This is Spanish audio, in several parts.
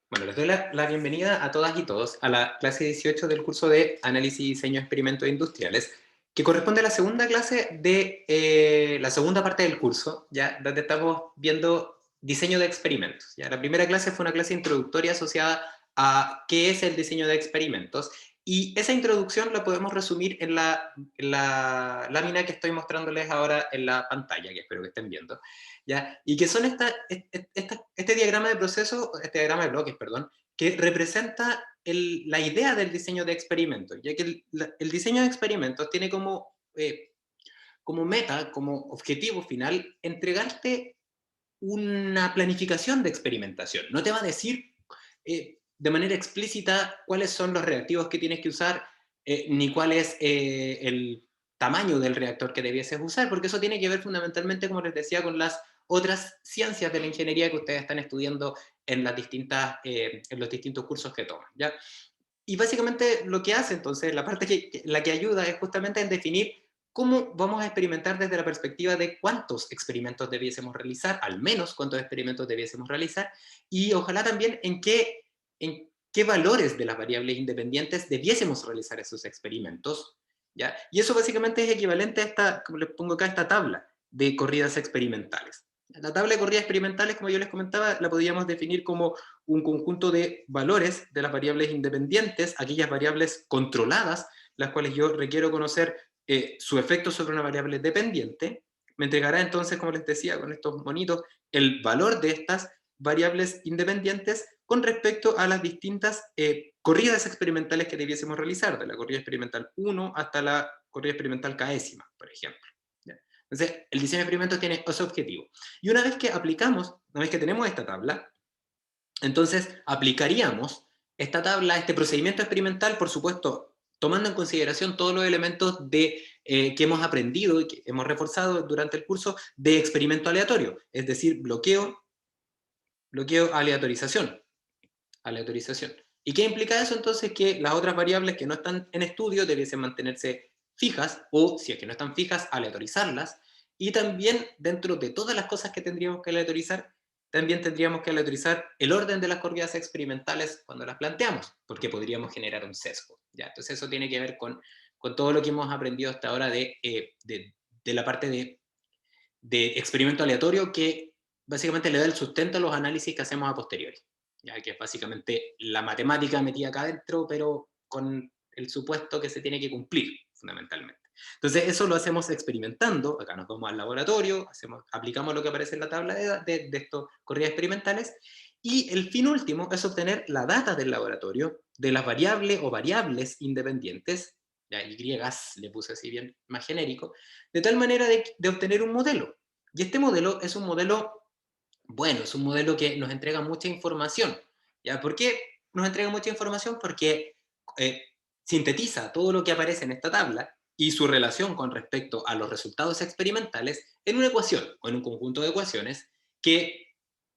Bueno, les doy la bienvenida a todas y todos a la clase 18 del curso de Análisis y Diseño de Experimentos Industriales, que corresponde a la segunda clase de la segunda parte del curso, ya donde estamos viendo diseño de experimentos. ¿Ya? La primera clase fue una clase introductoria asociada a qué es el diseño de experimentos, y esa introducción la podemos resumir en la lámina que estoy mostrándoles ahora en la pantalla, que espero que estén viendo. ¿Ya? Y que son este diagrama de proceso, este diagrama de bloques, perdón, que representa la idea del diseño de experimentos, ya que el diseño de experimentos tiene como meta, como objetivo final, entregarte una planificación de experimentación. No te va a decir de manera explícita cuáles son los reactivos que tienes que usar, ni cuál es el tamaño del reactor que debieses usar, porque eso tiene que ver fundamentalmente, como les decía, con las otras ciencias de la ingeniería que ustedes están estudiando en los distintos cursos que toman, ¿ya? Y básicamente lo que hace entonces, la parte la que ayuda es justamente en definir cómo vamos a experimentar desde la perspectiva de cuántos experimentos debiésemos realizar, al menos cuántos experimentos debiésemos realizar, y ojalá también en qué valores de las variables independientes debiésemos realizar esos experimentos, ¿ya? Y eso básicamente es equivalente a esta, como les pongo acá, esta tabla de corridas experimentales. La tabla de corridas experimentales, como yo les comentaba, la podríamos definir como un conjunto de valores de las variables independientes, aquellas variables controladas, las cuales yo requiero conocer su efecto sobre una variable dependiente. Me entregará entonces, como les decía, con estos monitos, el valor de estas variables independientes con respecto a las distintas corridas experimentales que debiésemos realizar, de la corrida experimental 1 hasta la corrida experimental késima, por ejemplo. ¿Ya? Entonces, el diseño de experimentos tiene ese objetivo. Y una vez que aplicamos, una vez que tenemos esta tabla, entonces aplicaríamos esta tabla, este procedimiento experimental, por supuesto, tomando en consideración todos los elementos que hemos aprendido y que hemos reforzado durante el curso de experimento aleatorio, es decir, bloqueo, aleatorización. ¿Y qué implica eso entonces? Que las otras variables que no están en estudio debiesen mantenerse fijas, o si es que no están fijas, aleatorizarlas, y también dentro de todas las cosas que tendríamos que aleatorizar, también tendríamos que aleatorizar el orden de las corridas experimentales cuando las planteamos, porque podríamos generar un sesgo. ¿Ya? Entonces eso tiene que ver con todo lo que hemos aprendido hasta ahora de la parte de experimento aleatorio, que básicamente le da el sustento a los análisis que hacemos a posteriori, ya que es básicamente la matemática metida acá adentro, pero con el supuesto que se tiene que cumplir, fundamentalmente. Entonces, eso lo hacemos experimentando. Acá nos vamos al laboratorio, aplicamos lo que aparece en la tabla de estas corridas experimentales, y el fin último es obtener la data del laboratorio de las variables o variables independientes, ya Y le puse así bien más genérico, de tal manera de obtener un modelo. Y este modelo es un modelo bueno, es un modelo que nos entrega mucha información. ¿Ya? ¿Por qué nos entrega mucha información? Porque eh, sintetiza todo lo que aparece en esta tabla y su relación con respecto a los resultados experimentales en una ecuación o en un conjunto de ecuaciones que,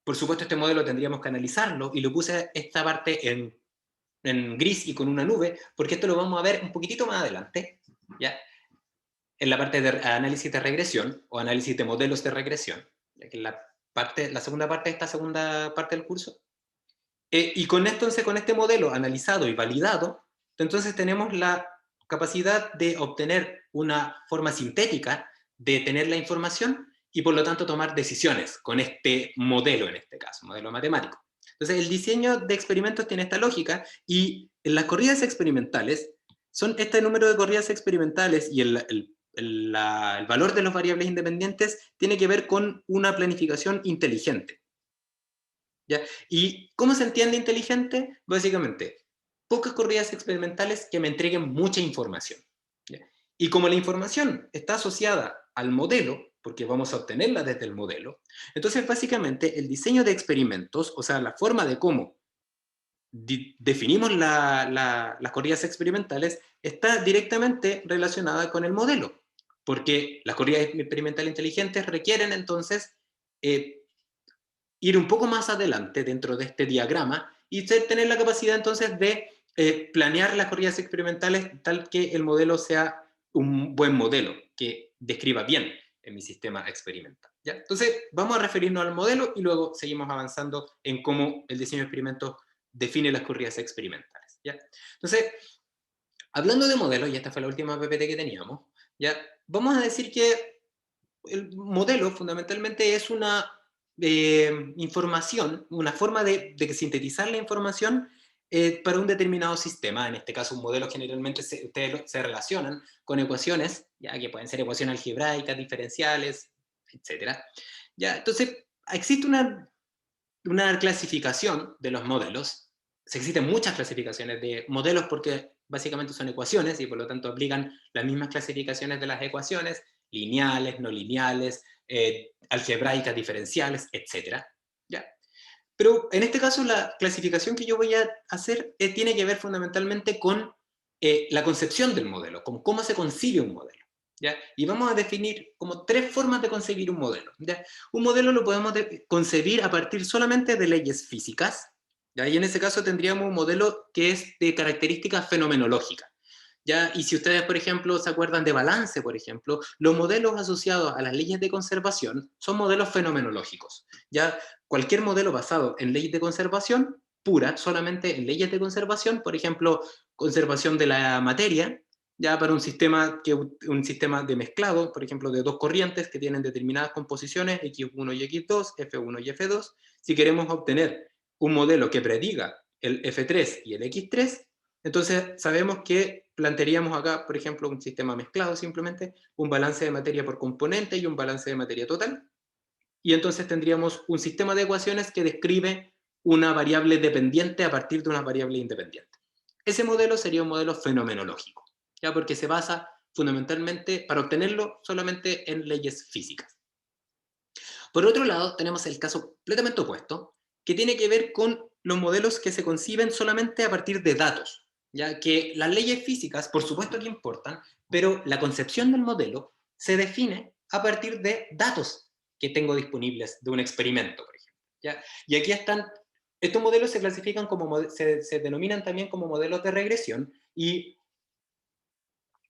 por supuesto, este modelo tendríamos que analizarlo, y lo puse esta parte en gris y con una nube, porque esto lo vamos a ver un poquitito más adelante, ¿ya? En la parte de análisis de regresión o análisis de modelos de regresión, que es la segunda parte de esta segunda parte del curso. Y entonces, con este modelo analizado y validado, entonces tenemos la capacidad de obtener una forma sintética de tener la información y por lo tanto tomar decisiones con este modelo, en este caso, modelo matemático. Entonces, el diseño de experimentos tiene esta lógica, y en las corridas experimentales son este número de corridas experimentales, y el valor de las variables independientes tiene que ver con una planificación inteligente. ¿Ya? ¿Y cómo se entiende inteligente? Básicamente, pocas corridas experimentales que me entreguen mucha información. ¿Ya? Y como la información está asociada al modelo, porque vamos a obtenerla desde el modelo, entonces básicamente el diseño de experimentos, o sea, la forma de cómo definimos las corridas experimentales, está directamente relacionada con el modelo, porque las corridas experimentales inteligentes requieren entonces eh, ir un poco más adelante dentro de este diagrama y tener la capacidad entonces de planear las corridas experimentales tal que el modelo sea un buen modelo, que describa bien en mi sistema experimental. ¿Ya? Entonces, vamos a referirnos al modelo y luego seguimos avanzando en cómo el diseño de experimentos define las corridas experimentales, ¿ya? Entonces, hablando de modelos, y esta fue la última PPT que teníamos, ¿ya? Vamos a decir que el modelo fundamentalmente es una información, una forma de sintetizar la información para un determinado sistema. En este caso, un modelo generalmente ustedes se relacionan con ecuaciones, ya que pueden ser ecuaciones algebraicas, diferenciales, etcétera. Ya, entonces, existe una clasificación de los modelos. Existen muchas clasificaciones de modelos porque básicamente son ecuaciones y por lo tanto aplican las mismas clasificaciones de las ecuaciones, lineales, no lineales, algebraicas, diferenciales, etc. ¿Ya? Pero en este caso la clasificación que yo voy a hacer tiene que ver fundamentalmente con la concepción del modelo, con cómo se concibe un modelo. ¿Ya? Y vamos a definir como tres formas de concebir un modelo. ¿Ya? Un modelo lo podemos concebir a partir solamente de leyes físicas, ¿ya? Y en ese caso tendríamos un modelo que es de características fenomenológicas. ¿Ya? Y si ustedes, por ejemplo, se acuerdan de balance, por ejemplo, los modelos asociados a las leyes de conservación son modelos fenomenológicos. ¿Ya? Cualquier modelo basado en leyes de conservación, pura, solamente en leyes de conservación, por ejemplo, conservación de la materia, ya para un sistema de mezclado, por ejemplo, de dos corrientes que tienen determinadas composiciones, X1 y X2, F1 y F2, si queremos obtener un modelo que prediga el F3 y el X3, entonces sabemos que plantearíamos acá, por ejemplo, un sistema mezclado simplemente, un balance de materia por componente y un balance de materia total, y entonces tendríamos un sistema de ecuaciones que describe una variable dependiente a partir de una variable independiente. Ese modelo sería un modelo fenomenológico, ¿ya? Porque se basa fundamentalmente, para obtenerlo, solamente en leyes físicas. Por otro lado, tenemos el caso completamente opuesto, que tiene que ver con los modelos que se conciben solamente a partir de datos, ya que las leyes físicas, por supuesto que importan, pero la concepción del modelo se define a partir de datos que tengo disponibles de un experimento, por ejemplo. ¿Ya? Y aquí están, estos modelos se clasifican como, se denominan también como modelos de regresión, y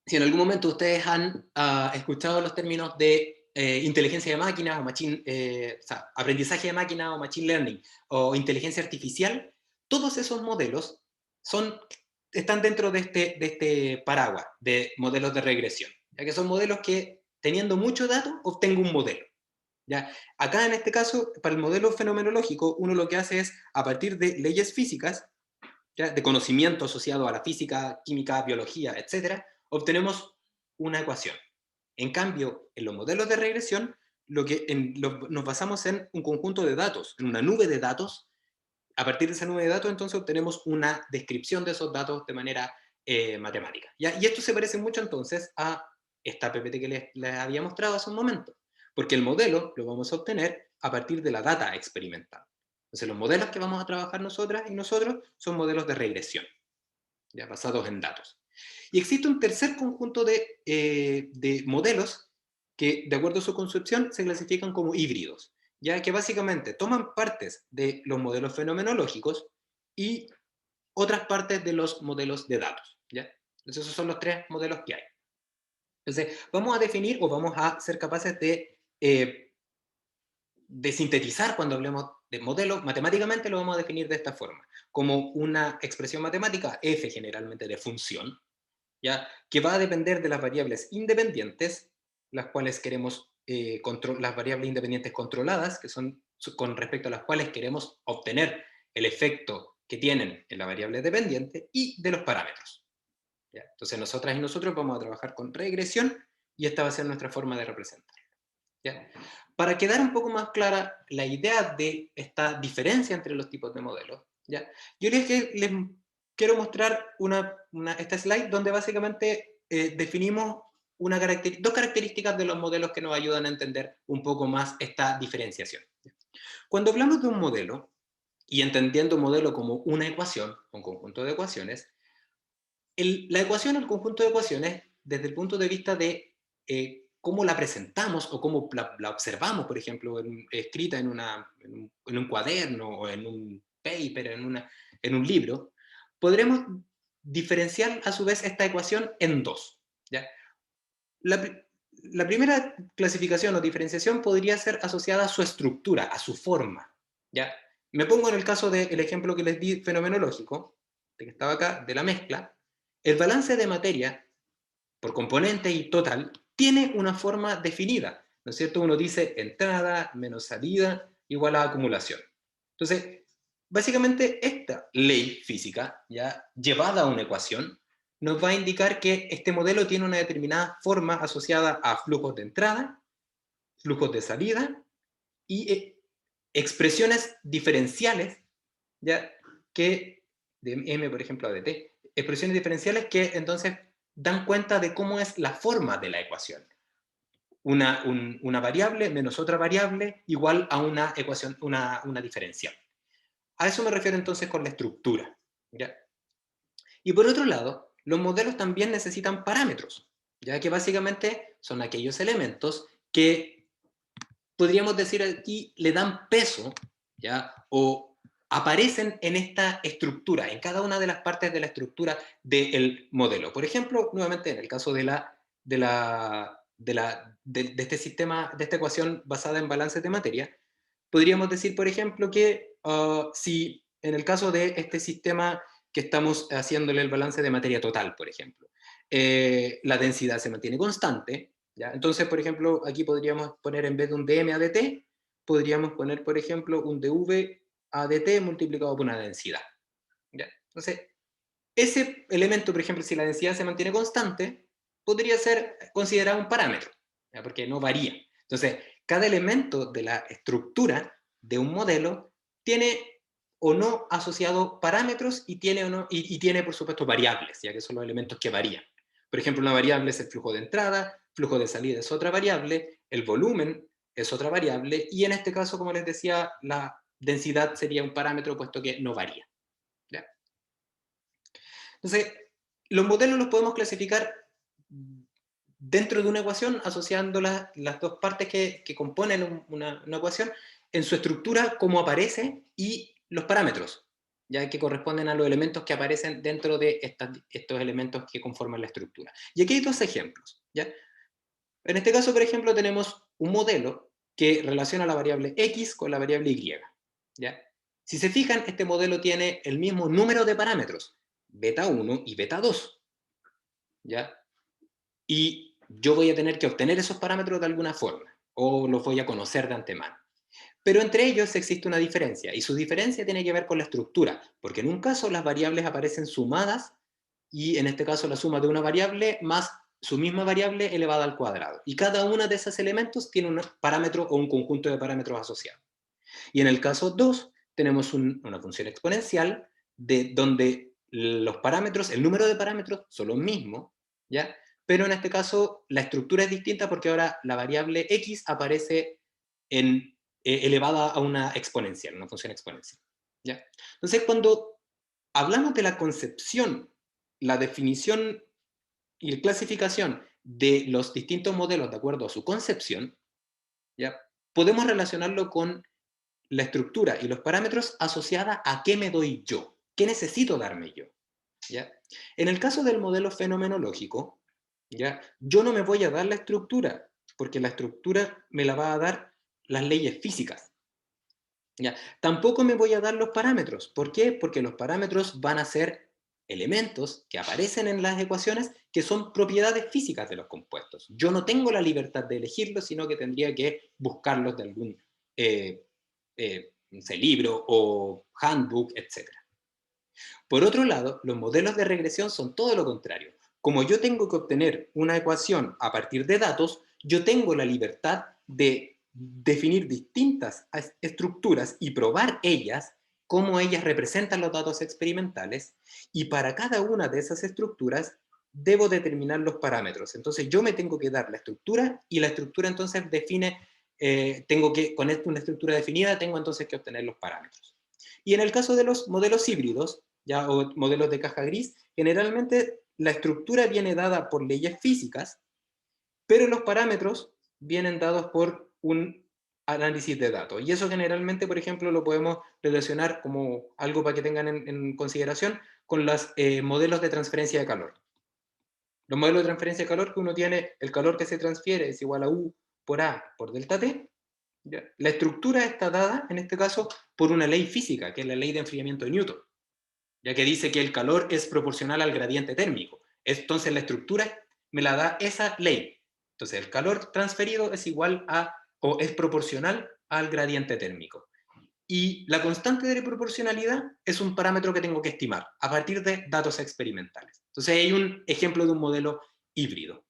si en algún momento ustedes han escuchado los términos de inteligencia de máquina o sea, aprendizaje de máquina o machine learning o inteligencia artificial, todos esos modelos están dentro de este paraguas de modelos de regresión, ya que son modelos que, teniendo mucho dato, obtengo un modelo. ¿Ya? Acá en este caso, para el modelo fenomenológico, uno lo que hace es, a partir de leyes físicas, ¿ya? De conocimiento asociado a la física, química, biología, etc., obtenemos una ecuación. En cambio, en los modelos de regresión, nos basamos en un conjunto de datos, en una nube de datos. A partir de esa nube de datos, entonces obtenemos una descripción de esos datos de manera matemática. ¿Ya? Y esto se parece mucho entonces a esta PPT que les había mostrado hace un momento, porque el modelo lo vamos a obtener a partir de la data experimental. Entonces los modelos que vamos a trabajar nosotras y nosotros son modelos de regresión, ya basados en datos. Y existe un tercer conjunto de modelos que, de acuerdo a su concepción, se clasifican como híbridos, ya que básicamente toman partes de los modelos fenomenológicos y otras partes de los modelos de datos. ¿Ya? Entonces esos son los tres modelos que hay. Entonces vamos a definir o vamos a ser capaces de sintetizar cuando hablemos de modelo, matemáticamente lo vamos a definir de esta forma, como una expresión matemática, f generalmente de función, ¿ya? Que va a depender de las variables independientes, las cuales queremos, las variables independientes controladas, que son con respecto a las cuales queremos obtener el efecto que tienen en la variable dependiente, y de los parámetros. ¿Ya? Entonces nosotras y nosotros vamos a trabajar con regresión, y esta va a ser nuestra forma de representar. ¿Ya? Para quedar un poco más clara la idea de esta diferencia entre los tipos de modelos, ¿ya? Yo les quiero mostrar esta slide donde básicamente definimos dos características de los modelos que nos ayudan a entender un poco más esta diferenciación. Cuando hablamos de un modelo, y entendiendo un modelo como una ecuación, un conjunto de ecuaciones, la ecuación o el conjunto de ecuaciones, desde el punto de vista de cómo la presentamos o cómo la observamos, por ejemplo, escrita en un cuaderno o en un paper, en un libro, podremos diferenciar a su vez esta ecuación en dos. ¿Ya? La primera clasificación o diferenciación podría ser asociada a su estructura, a su forma. ¿Ya? Me pongo en el caso del ejemplo que les di fenomenológico, de que estaba acá, de la mezcla. El balance de materia por componente y total tiene una forma definida, ¿no es cierto? Uno dice entrada menos salida igual a acumulación. Entonces, básicamente esta ley física, ya llevada a una ecuación, nos va a indicar que este modelo tiene una determinada forma asociada a flujos de entrada, flujos de salida y expresiones diferenciales, ya que de m, por ejemplo, a de t, expresiones diferenciales que entonces dan cuenta de cómo es la forma de la ecuación. Una variable menos otra variable igual a una ecuación, una diferencial. A eso me refiero entonces con la estructura. ¿Ya? Y por otro lado, los modelos también necesitan parámetros, ya que básicamente son aquellos elementos que podríamos decir aquí le dan peso, ¿ya? O aparecen en esta estructura, en cada una de las partes de la estructura del modelo. Por ejemplo, nuevamente en el caso de este sistema, de esta ecuación basada en balances de materia, podríamos decir, por ejemplo, que si en el caso de este sistema que estamos haciéndole el balance de materia total, por ejemplo, la densidad se mantiene constante, ¿ya? Entonces, por ejemplo, aquí podríamos poner en vez de un dm a dt, podríamos poner, por ejemplo, un dv a dt multiplicado por una densidad. ¿Ya? Entonces, ese elemento, por ejemplo, si la densidad se mantiene constante, podría ser considerado un parámetro, ¿ya? Porque no varía. Entonces, cada elemento de la estructura de un modelo tiene o no asociado parámetros y tiene, o no, y tiene, por supuesto, variables, ya que son los elementos que varían. Por ejemplo, una variable es el flujo de entrada, flujo de salida es otra variable, el volumen es otra variable, y en este caso, como les decía, la densidad sería un parámetro puesto que no varía. ¿Ya? Entonces, los modelos los podemos clasificar dentro de una ecuación asociando las dos partes que componen una ecuación en su estructura, como aparece, y los parámetros, ya que corresponden a los elementos que aparecen dentro de estos elementos que conforman la estructura. Y aquí hay dos ejemplos. ¿Ya? En este caso, por ejemplo, tenemos un modelo que relaciona la variable x con la variable y. ¿Ya? Si se fijan, este modelo tiene el mismo número de parámetros, beta 1 y beta 2. ¿Ya? Y yo voy a tener que obtener esos parámetros de alguna forma, o los voy a conocer de antemano. Pero entre ellos existe una diferencia, y su diferencia tiene que ver con la estructura, porque en un caso las variables aparecen sumadas, y en este caso la suma de una variable más su misma variable elevada al cuadrado. Y cada uno de esos elementos tiene un parámetro o un conjunto de parámetros asociados. Y en el caso 2 tenemos una función exponencial de donde los parámetros, el número de parámetros son los mismos, ¿ya? Pero en este caso la estructura es distinta porque ahora la variable x aparece elevada a una exponencial, una función exponencial. ¿Ya? Entonces, cuando hablamos de la concepción, la definición y la clasificación de los distintos modelos de acuerdo a su concepción, ¿ya? Podemos relacionarlo con la estructura y los parámetros asociada a qué me doy yo, qué necesito darme yo. ¿Ya? En el caso del modelo fenomenológico, ¿ya? Yo no me voy a dar la estructura, porque la estructura me la va a dar las leyes físicas. ¿Ya? Tampoco me voy a dar los parámetros. ¿Por qué? Porque los parámetros van a ser elementos que aparecen en las ecuaciones que son propiedades físicas de los compuestos. Yo no tengo la libertad de elegirlos, sino que tendría que buscarlos de algún no sé, libro o handbook, etc. Por otro lado, los modelos de regresión son todo lo contrario. Como yo tengo que obtener una ecuación a partir de datos, yo tengo la libertad de definir distintas estructuras y probar ellas, cómo ellas representan los datos experimentales, y para cada una de esas estructuras debo determinar los parámetros. Entonces yo me tengo que dar la estructura y la estructura entonces define, tengo que, con una estructura definida, tengo entonces que obtener los parámetros. Y en el caso de los modelos híbridos, ¿ya? O modelos de caja gris, generalmente la estructura viene dada por leyes físicas, pero los parámetros vienen dados por un análisis de datos. Y eso generalmente, por ejemplo, lo podemos relacionar como algo para que tengan en consideración con los modelos de transferencia de calor. Los modelos de transferencia de calor que uno tiene, el calor que se transfiere es igual a U por A por delta T, ¿Ya? La estructura está dada, en este caso, por una ley física, que es la ley de enfriamiento de Newton, ya que dice que el calor es proporcional al gradiente térmico. Entonces la estructura me la da esa ley. Entonces el calor transferido es igual a, o es proporcional al gradiente térmico. Y la constante de proporcionalidad es un parámetro que tengo que estimar a partir de datos experimentales. Entonces hay un ejemplo de un modelo híbrido.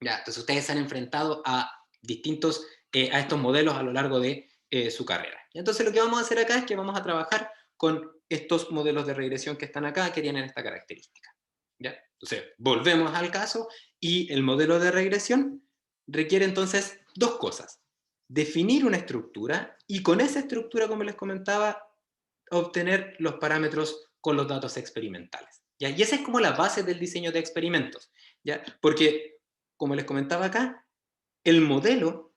Ya, entonces ustedes se han enfrentado a distintos, a estos modelos a lo largo de su carrera. Entonces lo que vamos a hacer acá es que vamos a trabajar con estos modelos de regresión que están acá, que tienen esta característica. ¿Ya? Entonces, volvemos al caso, y el modelo de regresión requiere entonces dos cosas. Definir una estructura, y con esa estructura, como les comentaba, obtener los parámetros con los datos experimentales. ¿Ya? Y esa es como la base del diseño de experimentos. ¿Ya? Porque, como les comentaba acá, el modelo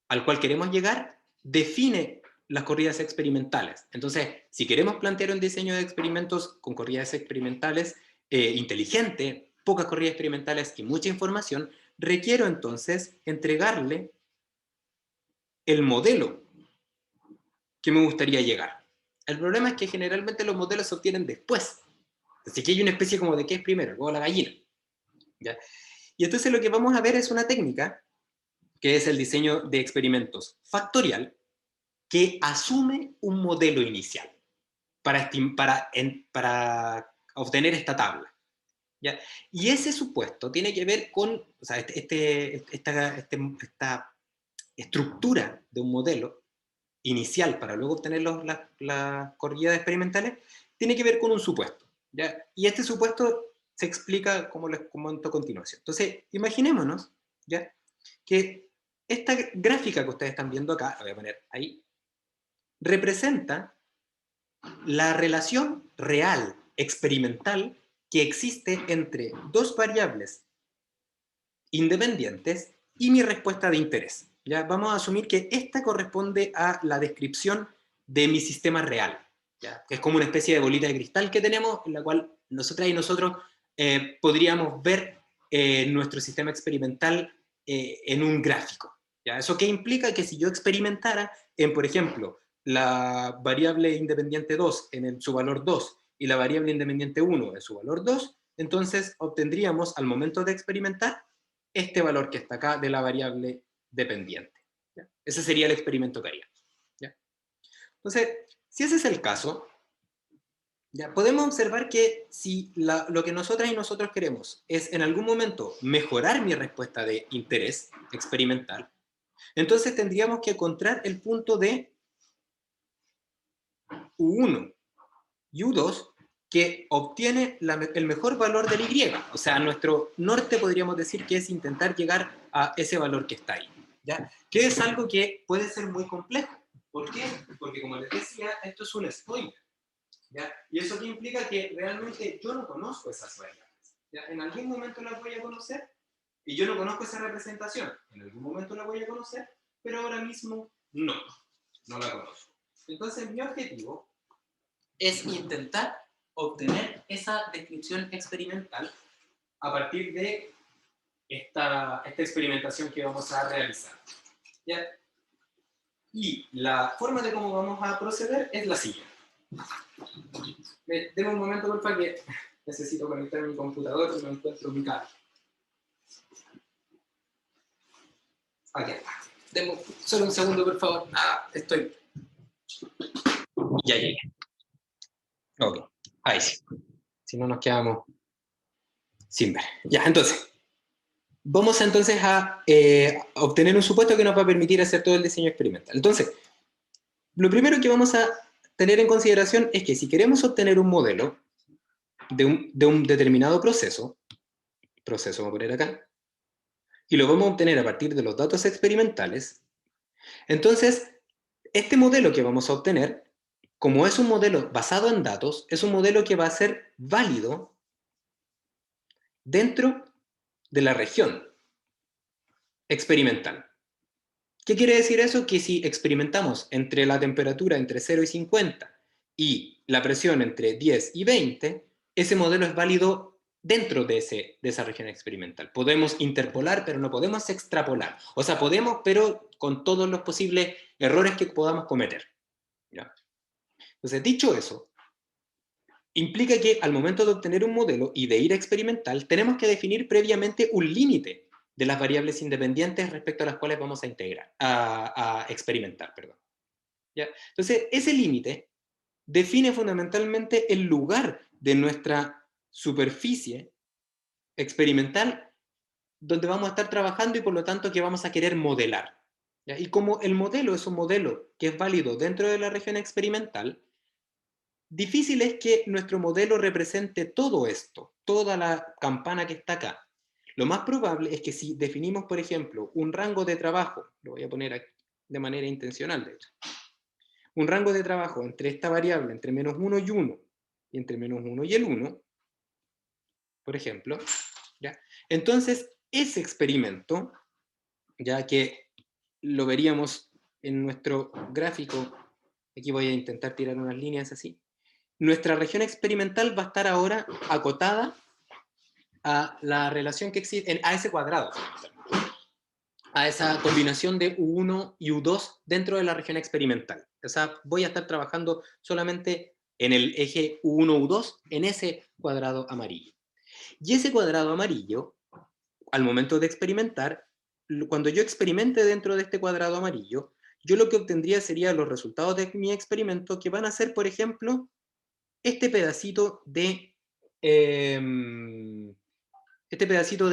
al cual queremos llegar define las corridas experimentales. Entonces, si queremos plantear un diseño de experimentos con corridas experimentales inteligente, pocas corridas experimentales y mucha información, requiero entonces entregarle el modelo que me gustaría llegar. El problema es que generalmente los modelos se obtienen después. Así que hay una especie como de qué es primero, luego la gallina. ¿Ya? Y entonces lo que vamos a ver es una técnica, que es el diseño de experimentos factorial, que asume un modelo inicial para obtener esta tabla. ¿Ya? Y ese supuesto tiene que ver con, o sea, esta estructura de un modelo inicial para luego obtener las corridas experimentales, tiene que ver con un supuesto. ¿Ya? Y este supuesto se explica como les comento a continuación. Entonces, imaginémonos, ¿ya?, que esta gráfica que ustedes están viendo acá, la voy a poner ahí, representa la relación real, experimental, que existe entre dos variables independientes y mi respuesta de interés. ¿Ya? Vamos a asumir que esta corresponde a la descripción de mi sistema real, ¿ya?, que es como una especie de bolita de cristal que tenemos, en la cual nosotras y nosotros podríamos ver nuestro sistema experimental en un gráfico. ¿Ya? ¿Eso qué implica? Que si yo experimentara en, por ejemplo, la variable independiente 2 en su valor 2 y la variable independiente 1 en su valor 2, entonces obtendríamos al momento de experimentar este valor que está acá de la variable dependiente. ¿Ya? Ese sería el experimento que haríamos. ¿Ya? Entonces, si ese es el caso, ¿ya?, podemos observar que si lo que nosotras y nosotros queremos es en algún momento mejorar mi respuesta de interés experimental, entonces tendríamos que encontrar el punto de U1 y U2 que obtiene el mejor valor del Y. O sea, nuestro norte podríamos decir que es intentar llegar a ese valor que está ahí. ¿Ya? Que es algo que puede ser muy complejo. ¿Por qué? Porque, como les decía, esto es un spoiler. ¿Ya? Y eso que implica que realmente yo no conozco esas variables. ¿Ya? En algún momento las voy a conocer, y yo no conozco esa representación. En algún momento la voy a conocer, pero ahora mismo no la conozco. Entonces, mi objetivo es intentar obtener esa descripción experimental a partir de esta experimentación que vamos a realizar. ¿Ya? Y la forma de cómo vamos a proceder es la siguiente. Denme un momento, por favor, que necesito conectar mi computador y no encuentro mi cable. Aquí está. Denme solo un segundo, por favor. Estoy. Ya llegué. Ok, ahí sí. Si no, nos quedamos sin ver. Ya, entonces. Vamos entonces a obtener un supuesto que nos va a permitir hacer todo el diseño experimental. Entonces, lo primero que vamos a tener en consideración es que si queremos obtener un modelo de un determinado proceso vamos a poner acá, y lo vamos a obtener a partir de los datos experimentales, entonces, este modelo que vamos a obtener, como es un modelo basado en datos, es un modelo que va a ser válido dentro de la región experimental. ¿Qué quiere decir eso? Que si experimentamos entre la temperatura entre 0 y 50 y la presión entre 10 y 20, ese modelo es válido dentro de esa región experimental. Podemos interpolar, pero no podemos extrapolar. O sea, podemos, pero con todos los posibles errores que podamos cometer. ¿Ya? Entonces, dicho eso, implica que al momento de obtener un modelo y de ir a experimental, tenemos que definir previamente un límite de las variables independientes respecto a las cuales vamos a integrar, a experimentar, perdón. ¿Ya? Entonces, ese límite define fundamentalmente el lugar de nuestra superficie experimental donde vamos a estar trabajando y por lo tanto que vamos a querer modelar. ¿Ya? Y como el modelo es un modelo que es válido dentro de la región experimental, difícil es que nuestro modelo represente todo esto, toda la campana que está acá. Lo más probable es que si definimos, por ejemplo, un rango de trabajo, lo voy a poner aquí de manera intencional, de hecho, un rango de trabajo entre esta variable, entre -1 y 1, y entre -1 y el 1, por ejemplo, ¿ya? Entonces, ese experimento, ya que lo veríamos en nuestro gráfico, aquí voy a intentar tirar unas líneas así, nuestra región experimental va a estar ahora acotada a la relación que existe, a ese cuadrado, a esa combinación de U1 y U2 dentro de la región experimental. O sea, voy a estar trabajando solamente en el eje U1, U2, en ese cuadrado amarillo. Y ese cuadrado amarillo, al momento de experimentar, cuando yo experimente dentro de este cuadrado amarillo, yo lo que obtendría sería los resultados de mi experimento, que van a ser, por ejemplo, este pedacito de este pedacito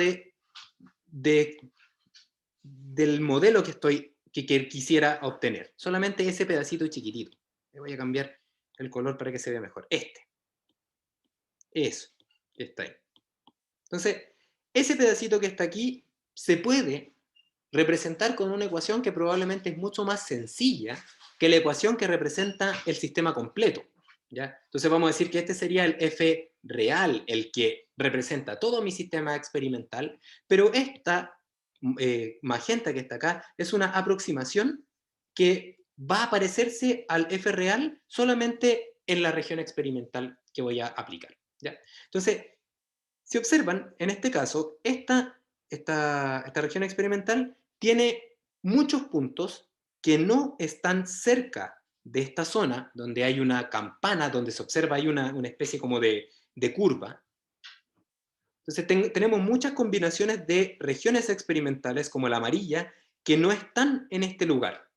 del modelo que quisiera obtener. Solamente ese pedacito chiquitito. Le voy a cambiar el color para que se vea mejor. Eso, que está ahí. Entonces, ese pedacito que está aquí se puede representar con una ecuación que probablemente es mucho más sencilla que la ecuación que representa el sistema completo. ¿Ya? Entonces vamos a decir que este sería el f real, el que representa todo mi sistema experimental, pero esta magenta que está acá es una aproximación que va a parecerse al f real solamente en la región experimental que voy a aplicar. ¿Ya? Entonces, si observan, en este caso, esta región experimental tiene muchos puntos que no están cerca de esta zona, donde hay una campana, donde se observa hay una especie como de curva. Entonces tenemos muchas combinaciones de regiones experimentales, como la amarilla, que no están en este lugar,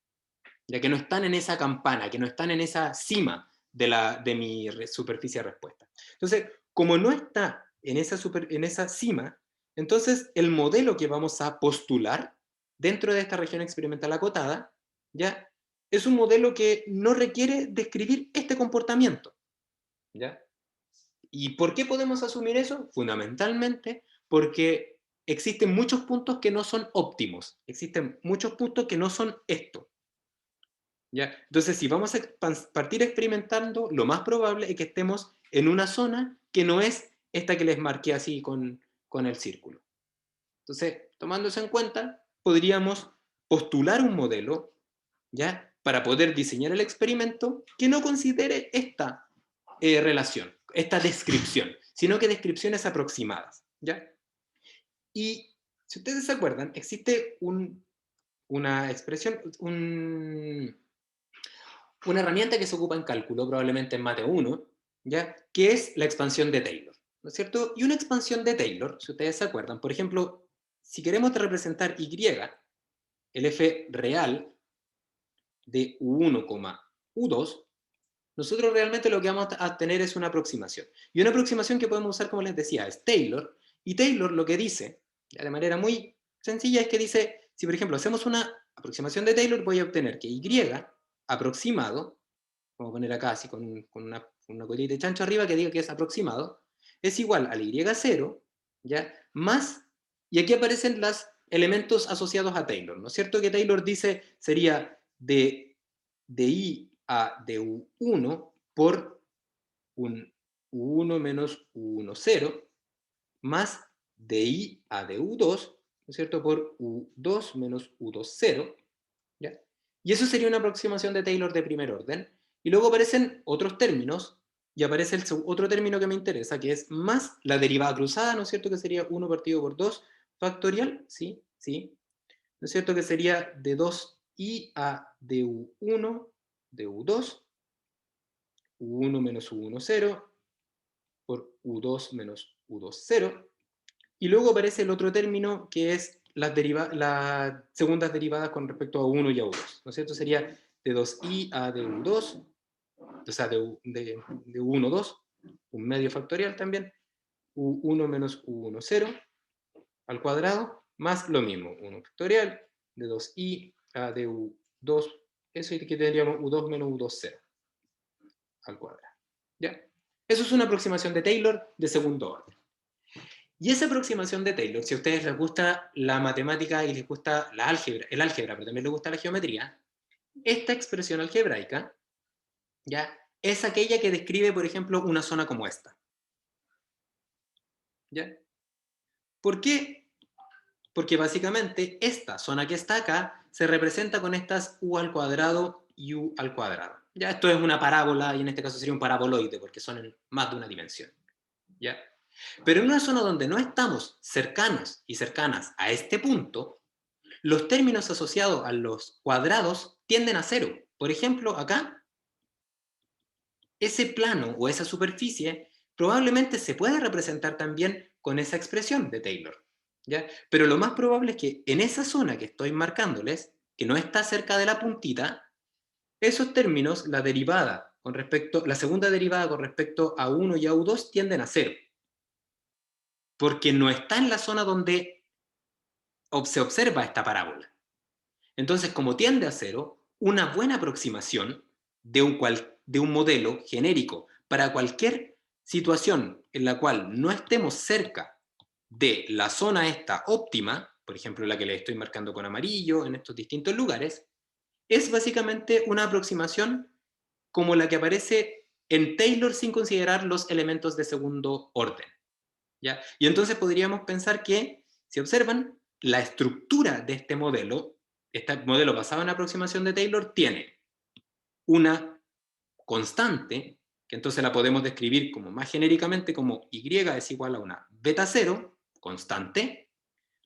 ya que no están en esa campana, que no están en esa cima de mi superficie de respuesta. Entonces, como no está en esa cima, entonces el modelo que vamos a postular dentro de esta región experimental acotada, ¿ya? Es un modelo que no requiere describir este comportamiento, ¿ya? ¿Y por qué podemos asumir eso? Fundamentalmente porque existen muchos puntos que no son óptimos, existen muchos puntos que no son esto, ¿ya? Entonces, si vamos a partir experimentando, lo más probable es que estemos en una zona que no es esta que les marqué así con el círculo. Entonces, tomando eso en cuenta, podríamos postular un modelo, ¿ya? Para poder diseñar el experimento que no considere esta relación, esta descripción, sino que descripciones aproximadas, ¿ya? Y si ustedes se acuerdan, existe una expresión, una herramienta que se ocupa en cálculo, probablemente en Mate 1, ¿ya? Que es la expansión de Taylor, ¿no es cierto? Y una expansión de Taylor, si ustedes se acuerdan, por ejemplo, si queremos representar Y, el f real de U1, U2, nosotros realmente lo que vamos a tener es una aproximación. Y una aproximación que podemos usar, como les decía, es Taylor, y Taylor lo que dice, ya de manera muy sencilla, es que dice, si por ejemplo hacemos una aproximación de Taylor, voy a obtener que Y aproximado, vamos a poner acá así con una colita de chancho arriba que diga que es aproximado, es igual al Y0, ¿ya? Más, y aquí aparecen los elementos asociados a Taylor, ¿no es cierto? Que Taylor dice sería de I a de U1 por un U1 menos U1, 0, más de I a de U2, ¿no es cierto? Por U2 menos U2, 0, ¿ya? Y eso sería una aproximación de Taylor de primer orden. Y luego aparecen otros términos, y aparece otro término que me interesa, que es más la derivada cruzada, ¿no es cierto? Que sería 1 partido por 2 factorial, sí, sí, ¿no es cierto? Que sería de 2i a du1, du2, u1 menos u1, 0, por u2 menos u2, 0, y luego aparece el otro término que es las segundas derivadas con respecto a u1 y a u2, ¿no es cierto? Sería de 2i a du2, o sea, de u1, 2, un medio factorial también, u1 menos u1, 0, al cuadrado, más lo mismo, 1 factorial, de 2i a du2, eso y que tendríamos u2 menos u2, 0, al cuadrado. ¿Ya? Eso es una aproximación de Taylor de segundo orden. Y esa aproximación de Taylor, si a ustedes les gusta la matemática y les gusta la álgebra, el álgebra, pero también les gusta la geometría, esta expresión algebraica, ¿ya? Es aquella que describe, por ejemplo, una zona como esta. ¿Ya? ¿Por qué? Porque básicamente esta zona que está acá se representa con estas u al cuadrado y u al cuadrado. ¿Ya? Esto es una parábola y en este caso sería un paraboloide porque son en más de una dimensión. ¿Ya? Pero en una zona donde no estamos cercanos y cercanas a este punto, los términos asociados a los cuadrados tienden a cero. Por ejemplo, acá, ese plano o esa superficie probablemente se puede representar también con esa expresión de Taylor. ¿Ya? Pero lo más probable es que en esa zona que estoy marcándoles, que no está cerca de la puntita, esos términos, la derivada con respecto, la segunda derivada con respecto a 1 y a u2 tienden a cero. Porque no está en la zona donde se observa esta parábola. Entonces, como tiende a cero, una buena aproximación de un modelo genérico para cualquier situación en la cual no estemos cerca de la zona esta óptima, por ejemplo la que le estoy marcando con amarillo en estos distintos lugares, es básicamente una aproximación como la que aparece en Taylor sin considerar los elementos de segundo orden. ¿Ya? Y entonces podríamos pensar que, si observan, la estructura de este modelo basado en la aproximación de Taylor, tiene una constante, que entonces la podemos describir como más genéricamente como y es igual a una beta 0, constante,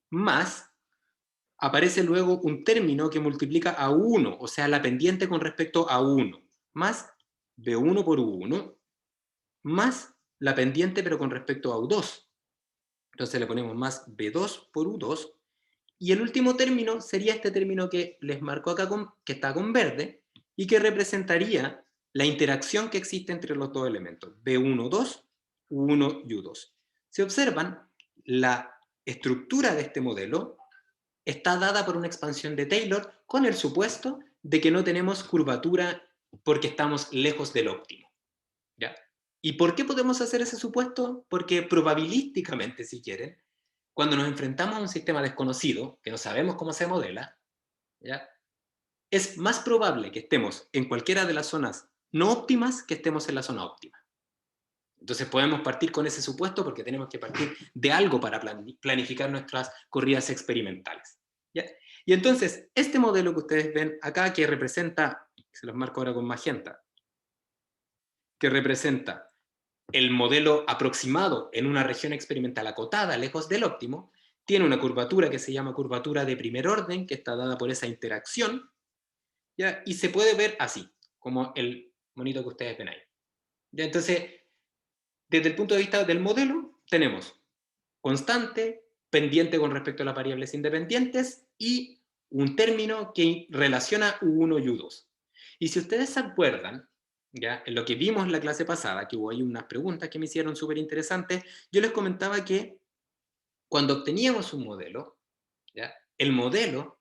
más aparece luego un término que multiplica a 1, o sea, la pendiente con respecto a 1, más b1 por u1, más la pendiente pero con respecto a u2. Entonces le ponemos más b2 por u2, y el último término sería este término que les marco acá, que está con verde, y que representaría la interacción que existe entre los dos elementos, B1, 2, U1 y U2. Si observan, la estructura de este modelo está dada por una expansión de Taylor con el supuesto de que no tenemos curvatura porque estamos lejos del óptimo. ¿Ya? ¿Y por qué podemos hacer ese supuesto? Porque probabilísticamente, si quieren, cuando nos enfrentamos a un sistema desconocido, que no sabemos cómo se modela, ¿ya? Es más probable que estemos en cualquiera de las zonas no óptimas que estemos en la zona óptima. Entonces podemos partir con ese supuesto porque tenemos que partir de algo para planificar nuestras corridas experimentales. ¿Ya? Y entonces, este modelo que ustedes ven acá, que representa, se los marco ahora con magenta, que representa el modelo aproximado en una región experimental acotada, lejos del óptimo, tiene una curvatura que se llama curvatura de primer orden, que está dada por esa interacción, ¿ya? Y se puede ver así, como el monito que ustedes ven ahí. ¿Ya? Entonces, desde el punto de vista del modelo, tenemos constante, pendiente con respecto a las variables independientes, y un término que relaciona U1 y U2. Y si ustedes se acuerdan, ¿ya? En lo que vimos en la clase pasada, que hubo ahí unas preguntas que me hicieron súper interesantes, yo les comentaba que cuando obteníamos un modelo, ¿ya? El modelo,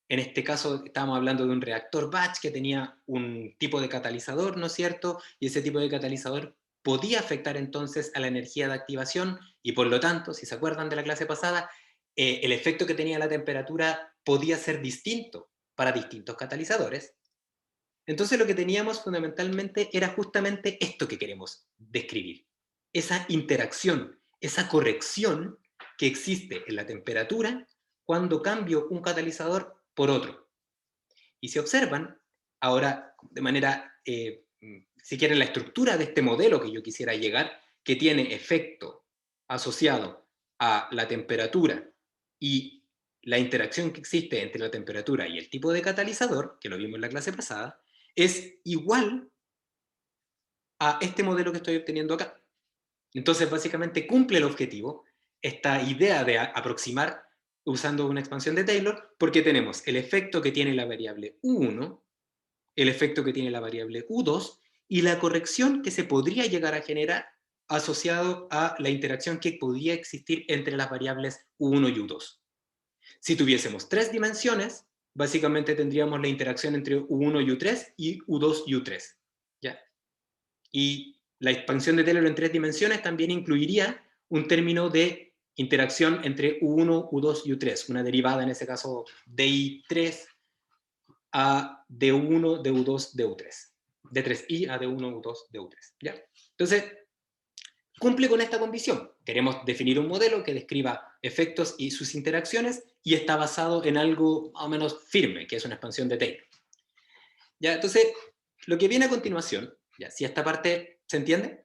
en este caso estábamos hablando de un reactor batch que tenía un tipo de catalizador, ¿no es cierto? Y ese tipo de catalizador podía afectar entonces a la energía de activación y por lo tanto, si se acuerdan de la clase pasada, el efecto que tenía la temperatura podía ser distinto para distintos catalizadores. Entonces lo que teníamos fundamentalmente era justamente esto que queremos describir. Esa interacción, esa corrección que existe en la temperatura cuando cambio un catalizador por otro. Y si observan, ahora de manera si quieren, la estructura de este modelo que yo quisiera llegar, que tiene efecto asociado a la temperatura y la interacción que existe entre la temperatura y el tipo de catalizador, que lo vimos en la clase pasada, es igual a este modelo que estoy obteniendo acá. Entonces, básicamente cumple el objetivo, esta idea de aproximar usando una expansión de Taylor, porque tenemos el efecto que tiene la variable U1, el efecto que tiene la variable U2 y la corrección que se podría llegar a generar asociado a la interacción que podría existir entre las variables U1 y U2. Si tuviésemos 3 dimensiones, básicamente tendríamos la interacción entre U1 y U3 y U2 y U3. ¿Ya? Y la expansión de Taylor en 3 dimensiones también incluiría un término de interacción entre U1, U2 y U3, una derivada en ese caso de I3 a D1, DU2, DU3. D3I a D1, U2, DU3. ¿Ya? Entonces, cumple con esta condición. Queremos definir un modelo que describa efectos y sus interacciones y está basado en algo más o menos firme, que es una expansión de Taylor. ¿Ya? Entonces, lo que viene a continuación, ¿ya? Si esta parte se entiende,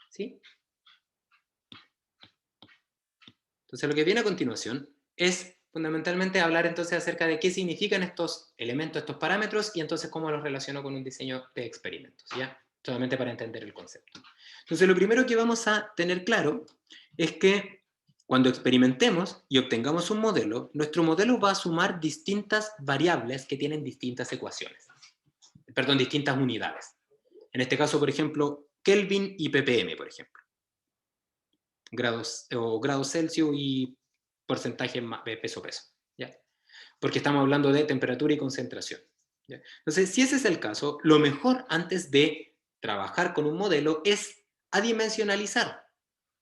¿sí? Entonces, lo que viene a continuación es fundamentalmente hablar entonces acerca de qué significan estos elementos, estos parámetros, y entonces cómo los relaciono con un diseño de experimentos, ¿ya? Solamente para entender el concepto. Entonces, lo primero que vamos a tener claro es que cuando experimentemos y obtengamos un modelo, nuestro modelo va a sumar distintas variables que tienen distintas ecuaciones. Perdón, distintas unidades. En este caso, por ejemplo, Kelvin y ppm, por ejemplo. Grados, o grados Celsius y porcentaje peso-peso, ¿ya? Porque estamos hablando de temperatura y concentración, ¿ya? Entonces, si ese es el caso, lo mejor antes de trabajar con un modelo es adimensionalizar,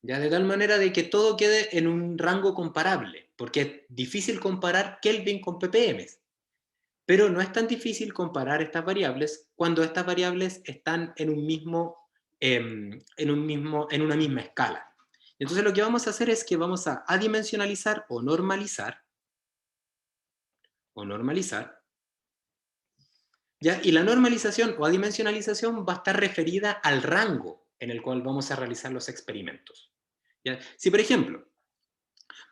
¿ya? De tal manera de que todo quede en un rango comparable, porque es difícil comparar Kelvin con ppm, pero no es tan difícil comparar estas variables cuando estas variables están en en una misma escala. Entonces lo que vamos a hacer es que vamos a adimensionalizar o normalizar, ¿ya? Y la normalización o adimensionalización va a estar referida al rango en el cual vamos a realizar los experimentos, ¿ya? Si, por ejemplo,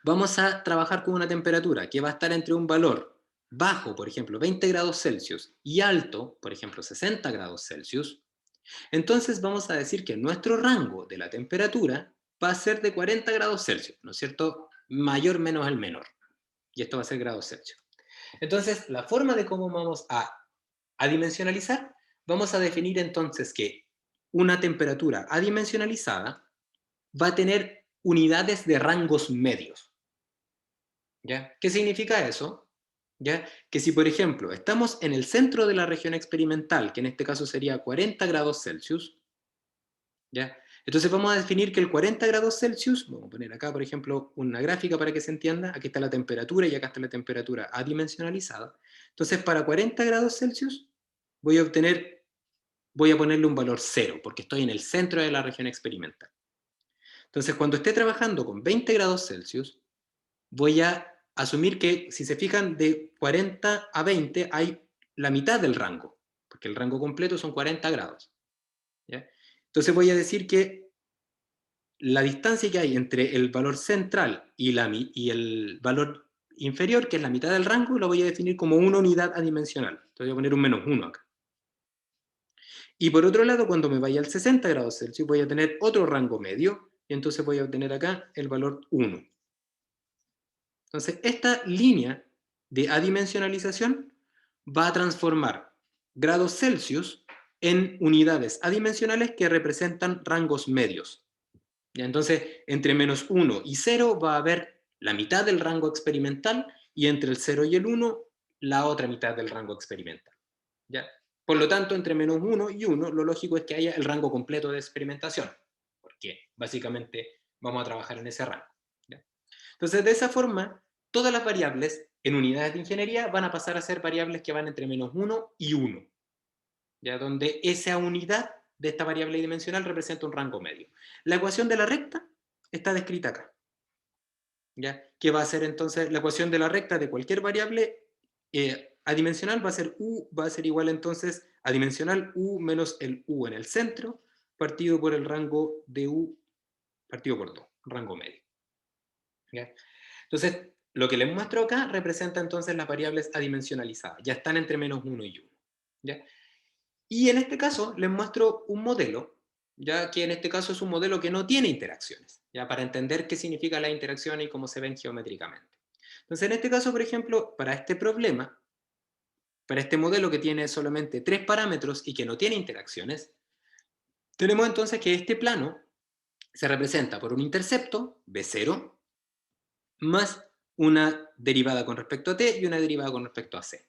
vamos a trabajar con una temperatura que va a estar entre un valor bajo, por ejemplo, 20 grados Celsius, y alto, por ejemplo, 60 grados Celsius, entonces vamos a decir que nuestro rango de la temperatura va a ser de 40 grados Celsius, ¿no es cierto? Mayor menos el menor. Y esto va a ser grados Celsius. Entonces, la forma de cómo vamos a dimensionalizar, vamos a definir entonces que una temperatura adimensionalizada va a tener unidades de rangos medios. ¿Ya? ¿Qué significa eso? ¿Ya? Que si, por ejemplo, estamos en el centro de la región experimental, que en este caso sería 40 grados Celsius, ¿ya? Entonces vamos a definir que el 40 grados Celsius, vamos a poner acá, por ejemplo, una gráfica para que se entienda, aquí está la temperatura y acá está la temperatura adimensionalizada. Entonces, para 40 grados Celsius voy a ponerle un valor 0, porque estoy en el centro de la región experimental. Entonces, cuando esté trabajando con 20 grados Celsius, voy a asumir que, si se fijan, de 40 a 20 hay la mitad del rango, porque el rango completo son 40 grados. ¿Ya? Entonces voy a decir que la distancia que hay entre el valor central y el valor inferior, que es la mitad del rango, lo voy a definir como una unidad adimensional. Entonces voy a poner un -1 acá. Y por otro lado, cuando me vaya al 60 grados Celsius, voy a tener otro rango medio, y entonces voy a obtener acá el valor 1. Entonces, esta línea de adimensionalización va a transformar grados Celsius en unidades adimensionales que representan rangos medios. ¿Ya? Entonces, entre -1 y 0 va a haber la mitad del rango experimental, y entre el 0 y el 1, la otra mitad del rango experimental. ¿Ya? Por lo tanto, entre -1 y 1, lo lógico es que haya el rango completo de experimentación, porque básicamente vamos a trabajar en ese rango. ¿Ya? Entonces, de esa forma, todas las variables en unidades de ingeniería van a pasar a ser variables que van entre -1 y 1, ¿ya? Donde esa unidad de esta variable dimensional representa un rango medio. La ecuación de la recta está descrita acá, ¿ya? Que va a ser entonces la ecuación de la recta de cualquier variable adimensional va a ser U, va a ser igual entonces adimensional U menos el U en el centro, partido por el rango de U, partido por 2, rango medio. ¿Ya? Entonces, lo que les muestro acá representa entonces las variables adimensionalizadas, ya están entre menos 1 y 1. ¿Ya? Y en este caso les muestro un modelo, ya que en este caso es un modelo que no tiene interacciones, ya para entender qué significa la interacción y cómo se ven geométricamente. Entonces, en este caso, por ejemplo, para este problema, para este modelo que tiene solamente 3 parámetros y que no tiene interacciones, tenemos entonces que este plano se representa por un intercepto, B0, más una derivada con respecto a t y una derivada con respecto a c.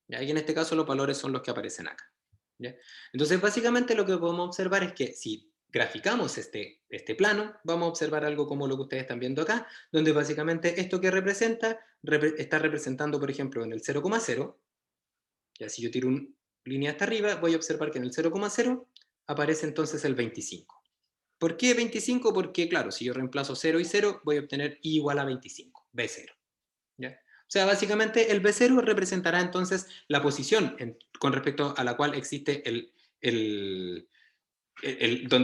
¿Ya? Y en este caso los valores son los que aparecen acá. ¿Ya? Entonces básicamente lo que podemos observar es que si graficamos este plano, vamos a observar algo como lo que ustedes están viendo acá, donde básicamente esto que representa, está representando por ejemplo en el 0,0, y si yo tiro una línea hasta arriba, voy a observar que en el 0,0 aparece entonces el 25. ¿Por qué 25? Porque, claro, si yo reemplazo 0 y 0, voy a obtener I igual a 25, B0. ¿Ya? O sea, básicamente el B0 representará entonces la posición con respecto a la cual existe donde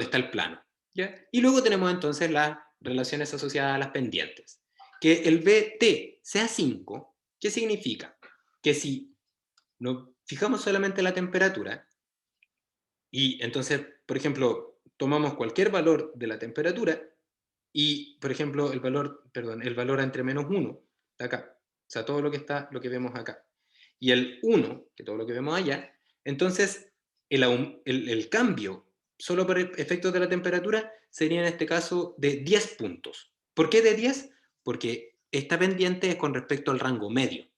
está el plano. ¿Ya? Y luego tenemos entonces las relaciones asociadas a las pendientes. Que el BT sea 5, ¿qué significa? Que si nos fijamos solamente la temperatura, y entonces, por ejemplo, tomamos cualquier valor de la temperatura y, por ejemplo, el valor entre menos 1, de acá, o sea, todo lo que vemos acá, y el 1, que todo lo que vemos allá, entonces el cambio, solo por efectos de la temperatura, sería en este caso de 10 puntos. ¿Por qué de 10? Porque esta pendiente es con respecto al rango medio.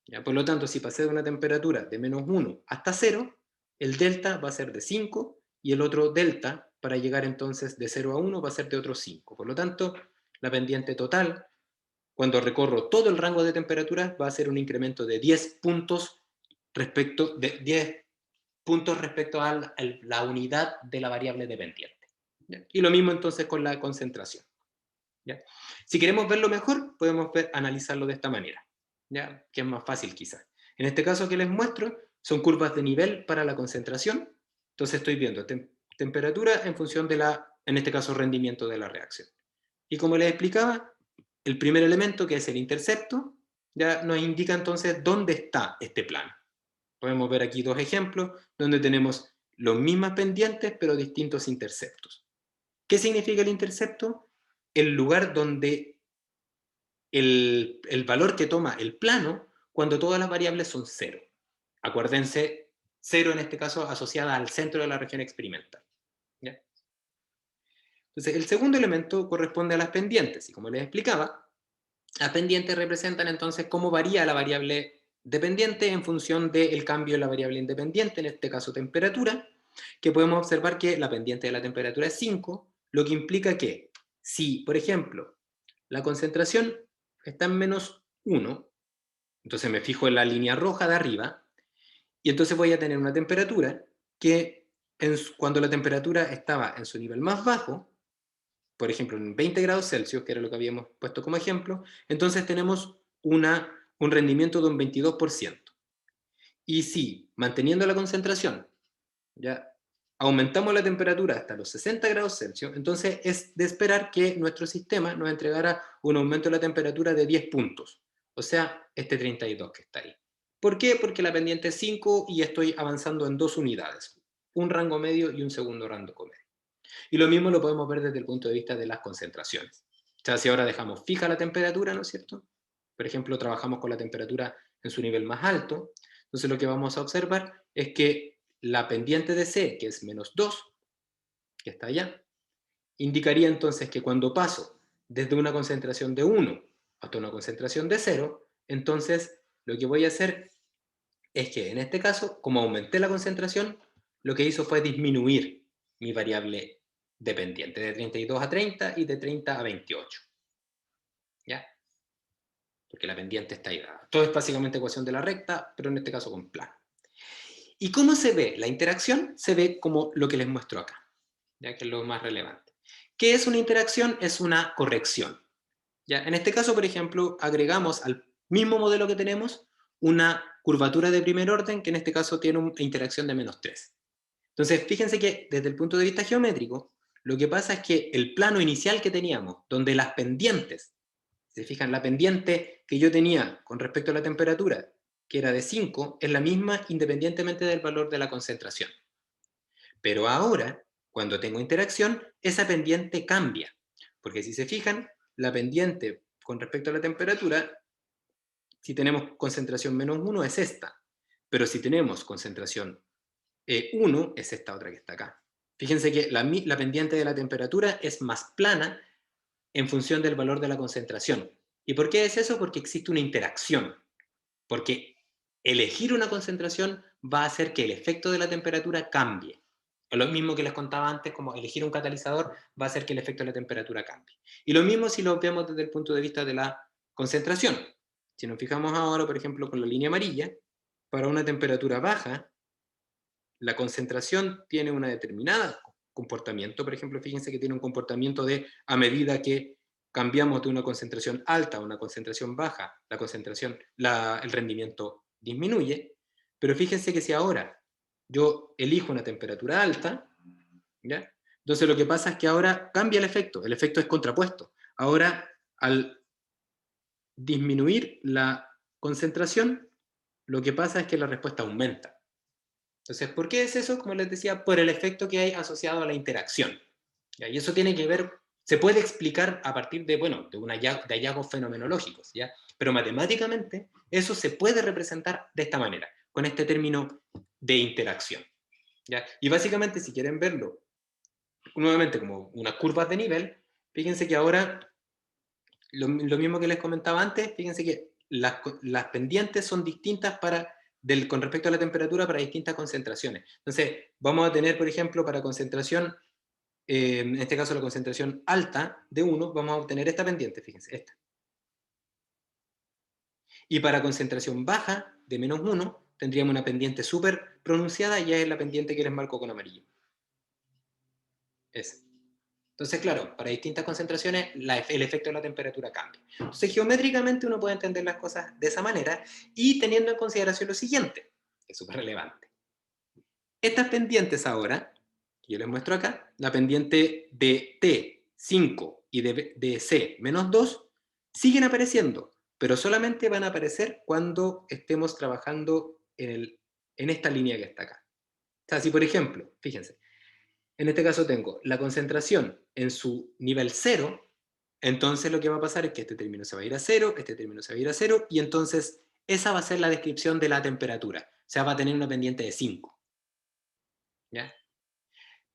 ¿Ya? Por lo tanto, si pasé de una temperatura de menos 1 hasta 0, el delta va a ser de 5 y el otro delta, para llegar entonces de 0 a 1, va a ser de otros 5. Por lo tanto, la pendiente total, cuando recorro todo el rango de temperaturas, va a ser un incremento de 10 puntos respecto, a la unidad de la variable dependiente. ¿Ya? Y lo mismo entonces con la concentración. ¿Ya? Si queremos verlo mejor, podemos analizarlo de esta manera, ¿ya? Que es más fácil quizás. En este caso que les muestro, son curvas de nivel para la concentración. Entonces estoy viendo temperatura en función de en este caso, rendimiento de la reacción. Y como les explicaba, el primer elemento, que es el intercepto, ya nos indica entonces dónde está este plano. Podemos ver aquí dos ejemplos donde tenemos las mismas pendientes pero distintos interceptos. ¿Qué significa el intercepto? El lugar donde el valor que toma el plano cuando todas las variables son cero. Acuérdense, cero en este caso asociada al centro de la región experimental. ¿Ya? Entonces, el segundo elemento corresponde a las pendientes, y como les explicaba, las pendientes representan entonces cómo varía la variable dependiente en función del cambio de la variable independiente, en este caso temperatura, que podemos observar que la pendiente de la temperatura es 5, lo que implica que si, por ejemplo, la concentración está en menos 1, entonces me fijo en la línea roja de arriba, y entonces voy a tener una temperatura que cuando la temperatura estaba en su nivel más bajo, por ejemplo en 20 grados Celsius, que era lo que habíamos puesto como ejemplo, entonces tenemos un rendimiento de un 22%. Y si, manteniendo la concentración, ya aumentamos la temperatura hasta los 60 grados Celsius, entonces es de esperar que nuestro sistema nos entregara un aumento de la temperatura de 10 puntos, o sea, este 32 que está ahí. ¿Por qué? Porque la pendiente es 5 y estoy avanzando en dos unidades, un rango medio y un segundo rango medio. Y lo mismo lo podemos ver desde el punto de vista de las concentraciones. O sea, si ahora dejamos fija la temperatura, ¿no es cierto? Por ejemplo, trabajamos con la temperatura en su nivel más alto, entonces lo que vamos a observar es que la pendiente de C, que es menos 2, que está allá, indicaría entonces que cuando paso desde una concentración de 1 hasta una concentración de 0, entonces lo que voy a hacer es que en este caso, como aumenté la concentración, lo que hizo fue disminuir mi variable dependiente de 32 a 30 y de 30 a 28. ¿Ya? Porque la pendiente está ahí. Todo es básicamente ecuación de la recta, pero en este caso con plano. ¿Y cómo se ve la interacción? Se ve como lo que les muestro acá, ya que es lo más relevante. ¿Qué es una interacción? Es una corrección. ¿Ya? En este caso, por ejemplo, agregamos al mismo modelo que tenemos una curvatura de primer orden que en este caso tiene una interacción de -3. Entonces, fíjense que desde el punto de vista geométrico, lo que pasa es que el plano inicial que teníamos, donde las pendientes, se fijan, la pendiente que yo tenía con respecto a la temperatura, que era de 5, es la misma independientemente del valor de la concentración. Pero ahora, cuando tengo interacción, esa pendiente cambia. Porque si se fijan, la pendiente con respecto a la temperatura, si tenemos concentración -1 es esta. Pero si tenemos concentración 1 es esta otra que está acá. Fíjense que la pendiente de la temperatura es más plana en función del valor de la concentración. ¿Y por qué es eso? Porque existe una interacción. Porque elegir una concentración va a hacer que el efecto de la temperatura cambie. Lo mismo que les contaba antes, como elegir un catalizador va a hacer que el efecto de la temperatura cambie. Y lo mismo si lo vemos desde el punto de vista de la concentración. Si nos fijamos ahora, por ejemplo, con la línea amarilla, para una temperatura baja, la concentración tiene un determinado comportamiento. Por ejemplo, fíjense que tiene un comportamiento de, a medida que cambiamos de una concentración alta a una concentración baja, el rendimiento disminuye. Pero fíjense que si ahora yo elijo una temperatura alta, ¿ya? Entonces lo que pasa es que ahora cambia el efecto es contrapuesto. Ahora, al disminuir la concentración, lo que pasa es que la respuesta aumenta. Entonces, ¿por qué es eso? Como les decía, por el efecto que hay asociado a la interacción. ¿Ya? Y eso tiene que ver, se puede explicar a partir de, bueno, de hallazgos fenomenológicos, ¿ya? Pero matemáticamente eso se puede representar de esta manera, con este término de interacción, ¿ya? Y básicamente, si quieren verlo nuevamente como unas curvas de nivel, fíjense que ahora, lo mismo que les comentaba antes, fíjense que las pendientes son distintas con respecto a la temperatura para distintas concentraciones. Entonces, vamos a tener, por ejemplo, para concentración, en este caso la concentración alta de 1, vamos a obtener esta pendiente, fíjense, esta. Y para concentración baja, de -1, tendríamos una pendiente súper pronunciada, y ya es la pendiente que les marco con amarillo. Esa. Entonces, claro, para distintas concentraciones el efecto de la temperatura cambia. Entonces, geométricamente uno puede entender las cosas de esa manera y teniendo en consideración lo siguiente, que es súper relevante. Estas pendientes ahora, que yo les muestro acá, la pendiente de T5 y de C-2, siguen apareciendo, pero solamente van a aparecer cuando estemos trabajando en esta línea que está acá. O sea, si por ejemplo, fíjense, en este caso tengo la concentración en su nivel 0, entonces lo que va a pasar es que este término se va a ir a 0, este término se va a ir a 0, y entonces esa va a ser la descripción de la temperatura. O sea, va a tener una pendiente de 5. ¿Ya?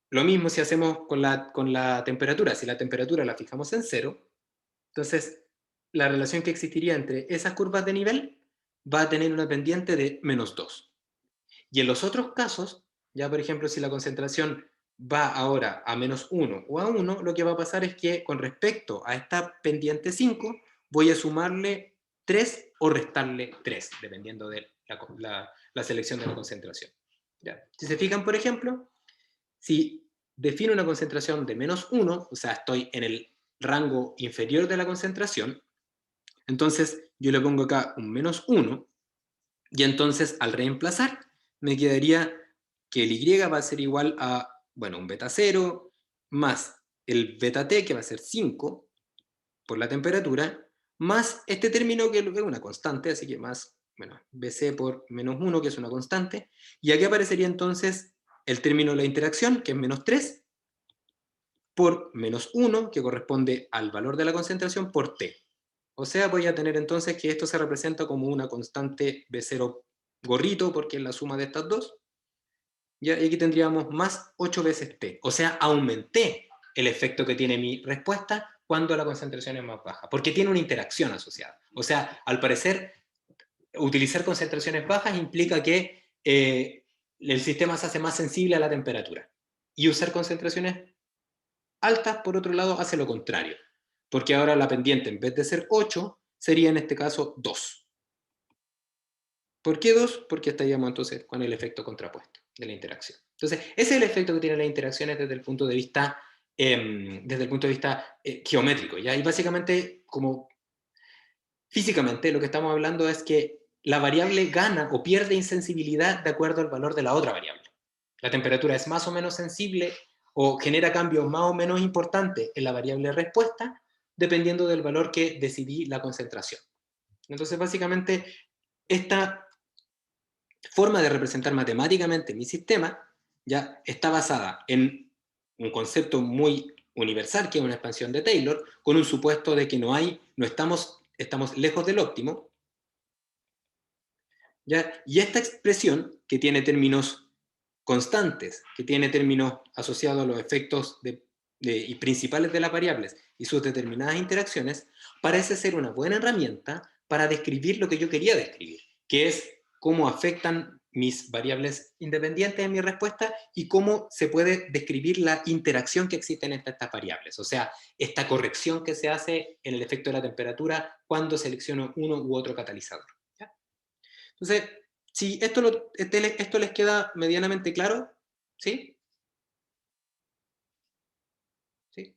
Lo mismo si hacemos con la temperatura. Si la temperatura la fijamos en 0, entonces la relación que existiría entre esas curvas de nivel va a tener una pendiente de -2. Y en los otros casos, ya por ejemplo, si la concentración va ahora a -1 o a 1, lo que va a pasar es que con respecto a esta pendiente 5, voy a sumarle 3 o restarle 3, dependiendo de la selección de la concentración. ¿Ya? Si se fijan, por ejemplo, si defino una concentración de -1, o sea, estoy en el rango inferior de la concentración, entonces yo le pongo acá un -1, y entonces al reemplazar me quedaría que el y va a ser igual a, bueno, un beta 0 más el beta t, que va a ser 5 por la temperatura, más este término que es una constante, así que más, bueno, bc por -1, que es una constante, y aquí aparecería entonces el término de la interacción, que es -3, por -1, que corresponde al valor de la concentración, por t. O sea, voy a tener entonces que esto se representa como una constante B0 gorrito, porque es la suma de estas dos. ¿Ya? Y aquí tendríamos más 8 veces T. O sea, aumenté el efecto que tiene mi respuesta cuando la concentración es más baja, porque tiene una interacción asociada. O sea, al parecer, utilizar concentraciones bajas implica que el sistema se hace más sensible a la temperatura. Y usar concentraciones altas, por otro lado, hace lo contrario. Porque ahora la pendiente, en vez de ser 8, sería en este caso 2. ¿Por qué 2? Porque estaríamos entonces con el efecto contrapuesto de la interacción. Entonces, ese es el efecto que tienen las interacciones desde el punto de vista, geométrico, ¿ya? Y básicamente, como físicamente, lo que estamos hablando es que la variable gana o pierde insensibilidad de acuerdo al valor de la otra variable. La temperatura es más o menos sensible o genera cambios más o menos importantes en la variable respuesta, dependiendo del valor que decidí la concentración. Entonces, básicamente, esta forma de representar matemáticamente mi sistema ya está basada en un concepto muy universal, que es una expansión de Taylor, con un supuesto de que estamos lejos del óptimo, ¿ya? Y esta expresión, que tiene términos constantes, que tiene términos asociados a los efectos y principales de las variables y sus determinadas interacciones, parece ser una buena herramienta para describir lo que yo quería describir, que es cómo afectan mis variables independientes en mi respuesta y cómo se puede describir la interacción que existe entre estas variables, o sea, esta corrección que se hace en el efecto de la temperatura cuando selecciono uno u otro catalizador. ¿Ya? Entonces, si esto les queda medianamente claro, ¿sí? ¿Sí?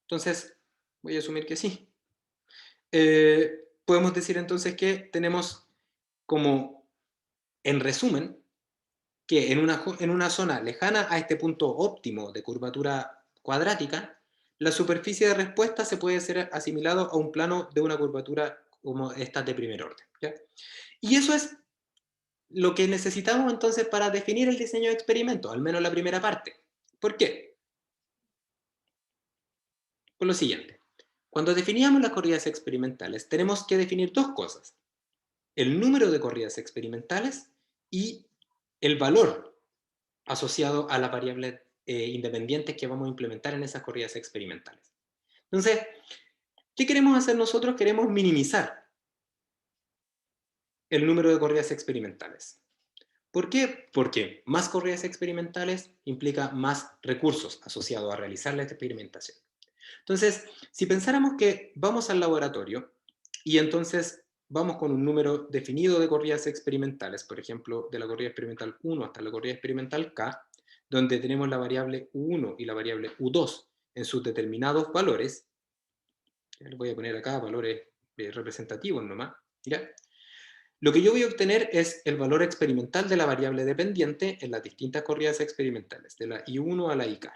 Entonces, voy a asumir que sí. Podemos decir entonces que tenemos como, en resumen, que en una zona lejana a este punto óptimo de curvatura cuadrática, la superficie de respuesta se puede ser asimilado a un plano de una curvatura como esta de primer orden. ¿Ya? Y eso es lo que necesitamos entonces para definir el diseño de experimento, al menos la primera parte. ¿Por qué? Por lo siguiente. Cuando definíamos las corridas experimentales, tenemos que definir dos cosas: el número de corridas experimentales y el valor asociado a las variables independientes que vamos a implementar en esas corridas experimentales. Entonces, ¿qué queremos hacer nosotros? Queremos minimizar el número de corridas experimentales. ¿Por qué? Porque más corridas experimentales implica más recursos asociados a realizar la experimentación. Entonces, si pensáramos que vamos al laboratorio y entonces vamos con un número definido de corridas experimentales, por ejemplo, de la corrida experimental 1 hasta la corrida experimental K, donde tenemos la variable U1 y la variable U2 en sus determinados valores, les voy a poner acá valores representativos nomás, ¿ya? Lo que yo voy a obtener es el valor experimental de la variable dependiente en las distintas corridas experimentales, de la I1 a la IK.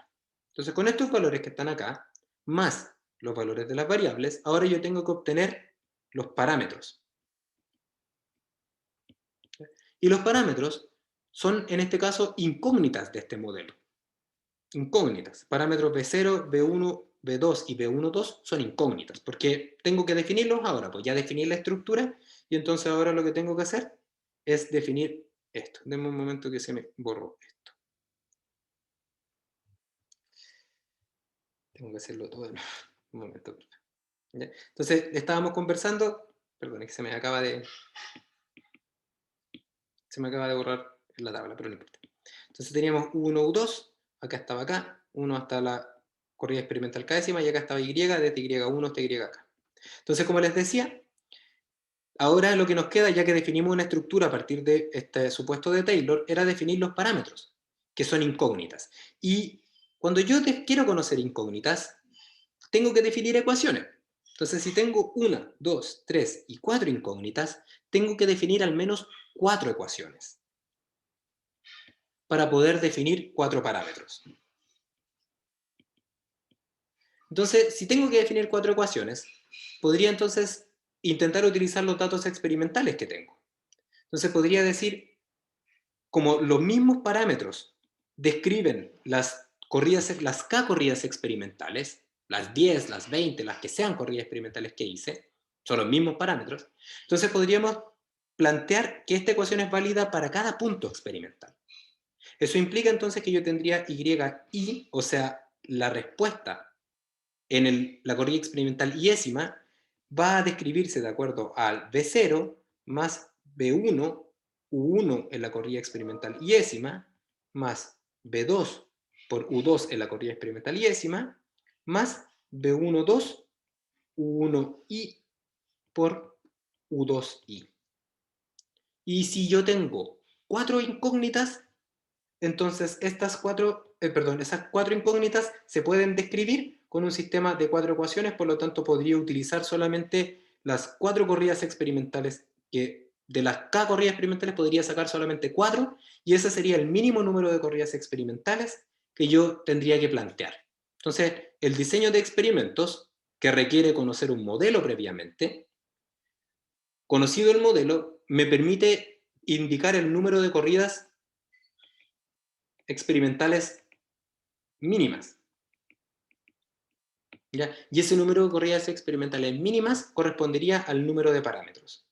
Entonces, con estos valores que están acá, más los valores de las variables, ahora yo tengo que obtener los parámetros. Y los parámetros son, en este caso, incógnitas de este modelo. Incógnitas. Parámetros B0, B1, B2 y B12 son incógnitas, porque tengo que definirlos ahora, pues ya definí la estructura, y entonces ahora lo que tengo que hacer es definir esto. Denme un momento que se me borró esto. Tengo que hacerlo todo de nuevo. Un momento. ¿Ya? Entonces, estábamos conversando, perdón, es que se me acaba de borrar la tabla, pero no importa. Entonces teníamos U1, U2, acá estaba acá, 1 hasta la corrida experimental K-décima, y acá estaba Y, desde Y1 hasta YK. Entonces, como les decía, ahora lo que nos queda, ya que definimos una estructura a partir de este supuesto de Taylor, era definir los parámetros, que son incógnitas. Y cuando yo quiero conocer incógnitas, tengo que definir ecuaciones. Entonces, si tengo 1, 2, 3 y 4 incógnitas, tengo que definir al menos 4 ecuaciones para poder definir 4 parámetros. Entonces, si tengo que definir 4 ecuaciones, podría entonces intentar utilizar los datos experimentales que tengo. Entonces podría decir, como los mismos parámetros describen las K corridas experimentales, las 10, las 20, las que sean corridas experimentales que hice, son los mismos parámetros, entonces podríamos plantear que esta ecuación es válida para cada punto experimental. Eso implica entonces que yo tendría YI, o sea, la respuesta en la corrida experimental iésima va a describirse de acuerdo al B0 más B1, U1 en la corrida experimental iésima, más B2 por U2 en la corrida experimental iésima, más B12, U1i por U2i. Y si yo tengo 4 incógnitas, entonces esas 4 incógnitas se pueden describir con un sistema de 4 ecuaciones, por lo tanto podría utilizar solamente las 4 corridas experimentales que de las K corridas experimentales podría sacar solamente 4, y ese sería el mínimo número de corridas experimentales que yo tendría que plantear. Entonces, el diseño de experimentos, que requiere conocer un modelo previamente, conocido el modelo, me permite indicar el número de corridas experimentales mínimas. ¿Ya? Y ese número de corridas experimentales mínimas correspondería al número de parámetros.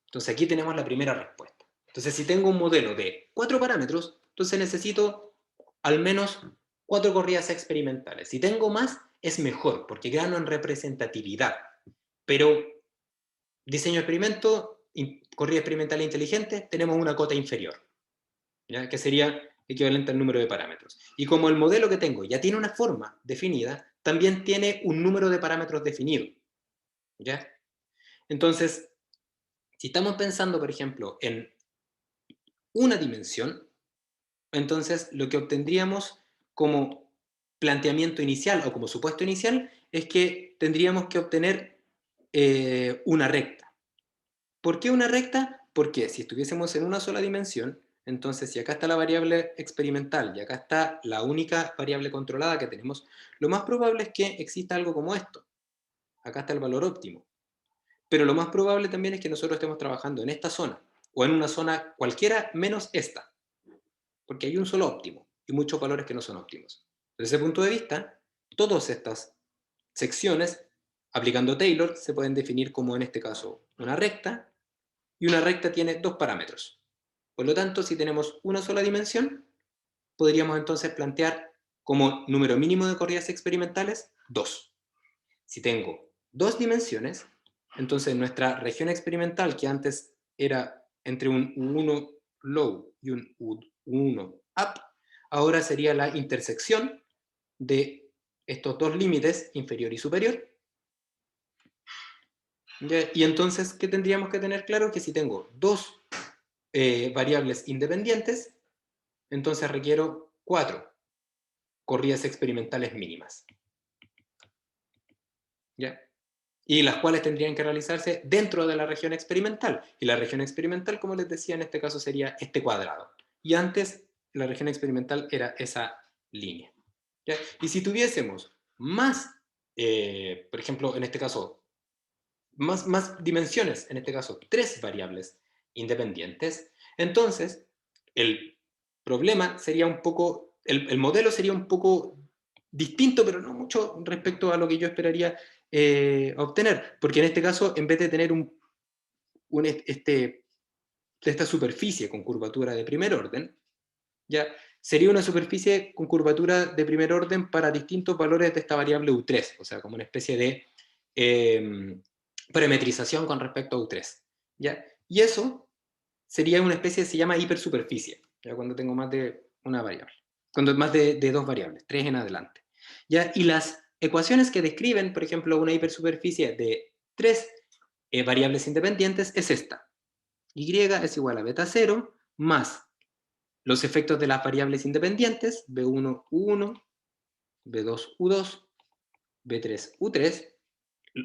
Entonces aquí tenemos la primera respuesta. Entonces si tengo un modelo de 4 parámetros, entonces necesito al menos 4 corridas experimentales. Si tengo más, es mejor, porque gano en representatividad. Pero diseño experimento, corrida experimental inteligente, tenemos una cota inferior, ¿ya? Que sería equivalente al número de parámetros. Y como el modelo que tengo ya tiene una forma definida, también tiene un número de parámetros definido, ¿ya? Entonces, si estamos pensando, por ejemplo, en una dimensión, entonces lo que obtendríamos como planteamiento inicial o como supuesto inicial es que tendríamos que obtener una recta. ¿Por qué una recta? Porque si estuviésemos en una sola dimensión, entonces si acá está la variable experimental y acá está la única variable controlada que tenemos, lo más probable es que exista algo como esto. Acá está el valor óptimo. Pero lo más probable también es que nosotros estemos trabajando en esta zona, o en una zona cualquiera menos esta, porque hay un solo óptimo y muchos valores que no son óptimos. Desde ese punto de vista, todas estas secciones, aplicando Taylor, se pueden definir como en este caso una recta, y una recta tiene 2 parámetros. Por lo tanto, si tenemos una sola dimensión, podríamos entonces plantear como número mínimo de corridas experimentales 2. Si tengo 2 dimensiones, entonces nuestra región experimental, que antes era entre un U1 low y un U1 up, ahora sería la intersección de estos dos límites, inferior y superior. ¿Ya? Y entonces, ¿qué tendríamos que tener claro? Que si tengo dos variables independientes, entonces requiero 4 corridas experimentales mínimas. ¿Ya? Y las cuales tendrían que realizarse dentro de la región experimental. Y la región experimental, como les decía, en este caso sería este cuadrado. Y antes la región experimental era esa línea. ¿Ya? Y si tuviésemos más, por ejemplo, en este caso, más dimensiones, en este caso 3 variables independientes, entonces el problema sería un poco, el modelo sería un poco distinto, pero no mucho respecto a lo que yo esperaría obtener, porque en este caso, en vez de tener esta superficie con curvatura de primer orden, ya sería una superficie con curvatura de primer orden para distintos valores de esta variable U3, o sea, como una especie de parametrización con respecto a U3, ¿ya? Y eso sería una especie, se llama hipersuperficie, ya cuando tengo más de una variable, cuando más de 2 variables, 3 en adelante. ¿Ya? Y las ecuaciones que describen, por ejemplo, una hipersuperficie de 3 variables independientes es esta. Y es igual a beta 0 más los efectos de las variables independientes, B1, U1, B2, U2, B3, U3,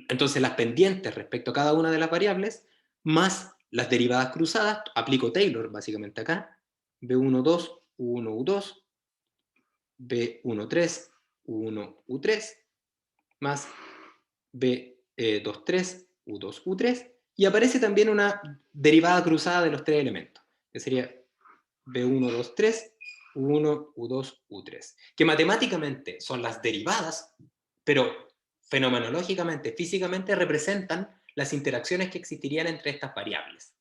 entonces las pendientes respecto a cada una de las variables, más las derivadas cruzadas, aplico Taylor básicamente acá, B12, U1, U2, B13, U1, U3, más B23, U2, U3, y aparece también una derivada cruzada de los 3 elementos, que sería B1, 2, 3, U1, U2, U3, que matemáticamente son las derivadas, pero fenomenológicamente, físicamente, representan las interacciones que existirían entre estas variables.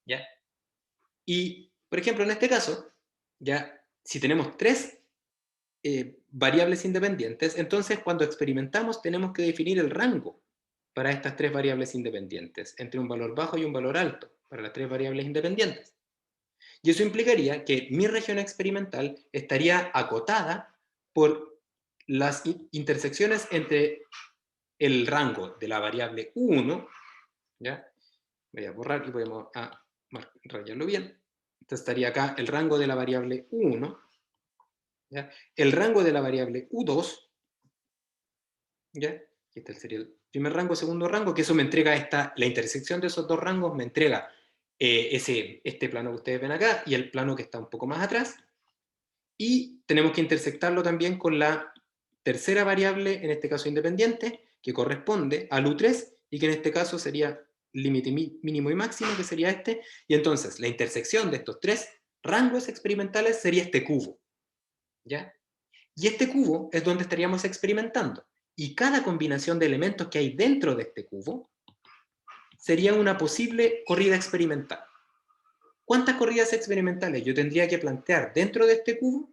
¿Ya? Y, por ejemplo, en este caso, ya, si tenemos 3 variables independientes, entonces cuando experimentamos tenemos que definir el rango para estas 3 variables independientes, entre un valor bajo y un valor alto, para las 3 variables independientes. Y eso implicaría que mi región experimental estaría acotada por las intersecciones entre el rango de la variable U1, ¿ya? Voy a borrar y podemos rayarlo bien. Entonces estaría acá el rango de la variable U1, ¿ya? El rango de la variable U2, ¿ya? Este sería primer rango, segundo rango, que eso me entrega la intersección de esos dos rangos me entrega este plano que ustedes ven acá y el plano que está un poco más atrás. Y tenemos que intersectarlo también con la tercera variable, en este caso independiente, que corresponde al U3 y que en este caso sería límite mínimo y máximo, que sería este. Y entonces la intersección de estos tres rangos experimentales sería este cubo. ¿Ya? Y este cubo es donde estaríamos experimentando. Y cada combinación de elementos que hay dentro de este cubo sería una posible corrida experimental. ¿Cuántas corridas experimentales yo tendría que plantear dentro de este cubo?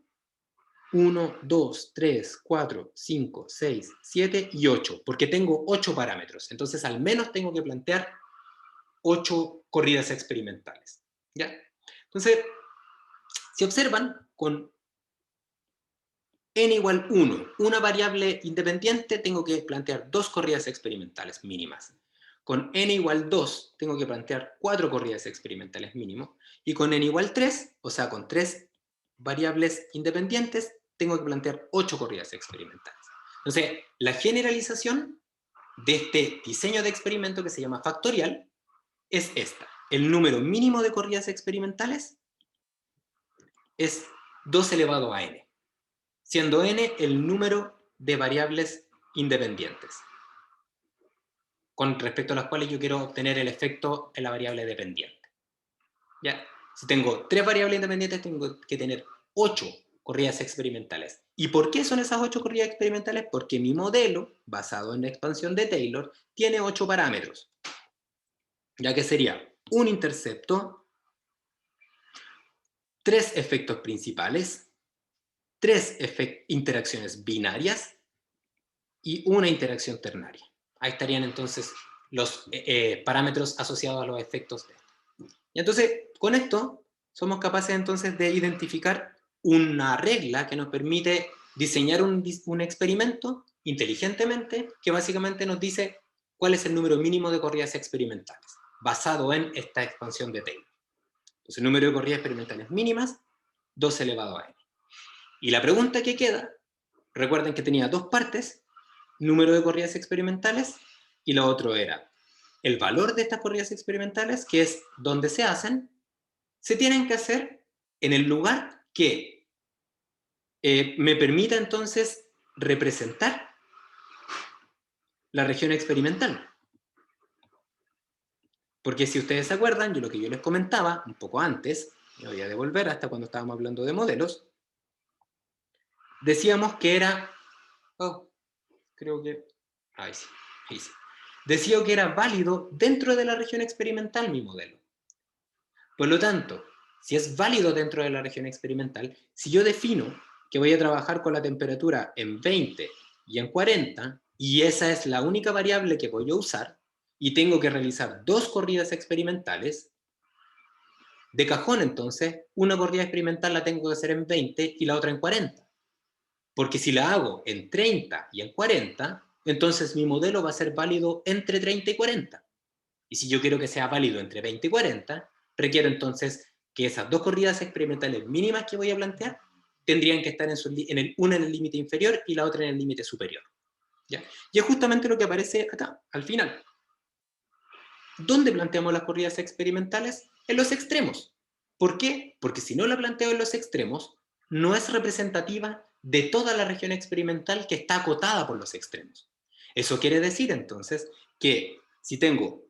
1, 2, 3, 4, 5, 6, 7 y 8, porque tengo 8 parámetros. Entonces, al menos tengo que plantear 8 corridas experimentales. ¿Ya? Entonces, si observan, con n igual 1, una variable independiente, tengo que plantear 2 corridas experimentales mínimas. Con n igual 2, tengo que plantear 4 corridas experimentales mínimo. Y con n igual 3, o sea, con 3 variables independientes, tengo que plantear 8 corridas experimentales. Entonces, la generalización de este diseño de experimento que se llama factorial es esta. El número mínimo de corridas experimentales es 2 elevado a n, siendo n el número de variables independientes con respecto a las cuales yo quiero obtener el efecto en la variable dependiente. ¿Ya? Si tengo 3 variables independientes, tengo que tener 8 corridas experimentales. ¿Y por qué son esas 8 corridas experimentales? Porque mi modelo, basado en la expansión de Taylor, tiene 8 parámetros. Ya que sería un intercepto, 3 efectos principales, 3 interacciones binarias y una interacción ternaria. Ahí estarían entonces los parámetros asociados a los efectos de esto. Y entonces, con esto, somos capaces entonces de identificar una regla que nos permite diseñar un experimento inteligentemente, que básicamente nos dice cuál es el número mínimo de corridas experimentales, basado en esta expansión de Taylor. Entonces, el número de corridas experimentales mínimas, 2 elevado a n. Y la pregunta que queda, recuerden que tenía dos partes, número de corridas experimentales, y lo otro era el valor de estas corridas experimentales, que es dónde se hacen, se tienen que hacer en el lugar que me permita entonces representar la región experimental. Porque si ustedes se acuerdan, lo que yo les comentaba un poco antes, me voy a devolver hasta cuando estábamos hablando de modelos, decíamos que era, creo que, ahí sí. Decía que era válido dentro de la región experimental mi modelo. Por lo tanto, si es válido dentro de la región experimental, si yo defino que voy a trabajar con la temperatura en 20 y en 40, y esa es la única variable que voy a usar, y tengo que realizar 2 corridas experimentales, de cajón entonces, una corrida experimental la tengo que hacer en 20 y la otra en 40. Porque si la hago en 30 y en 40, entonces mi modelo va a ser válido entre 30 y 40. Y si yo quiero que sea válido entre 20 y 40, requiero entonces que esas 2 corridas experimentales mínimas que voy a plantear tendrían que estar una en el límite inferior y la otra en el límite superior. ¿Ya? Y es justamente lo que aparece acá, al final. ¿Dónde planteamos las corridas experimentales? En los extremos. ¿Por qué? Porque si no la planteo en los extremos, no es representativa de toda la región experimental que está acotada por los extremos. Eso quiere decir entonces que si tengo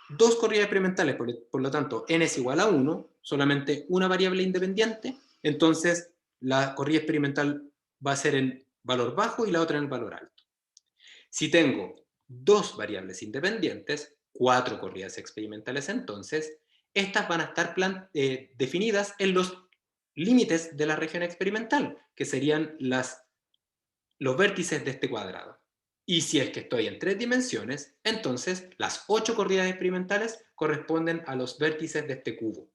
2 corridas experimentales, por lo tanto n es igual a 1, solamente una variable independiente, entonces la corrida experimental va a ser en valor bajo y la otra en el valor alto. Si tengo 2 variables independientes, 4 corridas experimentales entonces, estas van a estar definidas en los límites de la región experimental, que serían los vértices de este cuadrado. Y si es que estoy en 3 dimensiones, entonces las 8 corridas experimentales corresponden a los vértices de este cubo,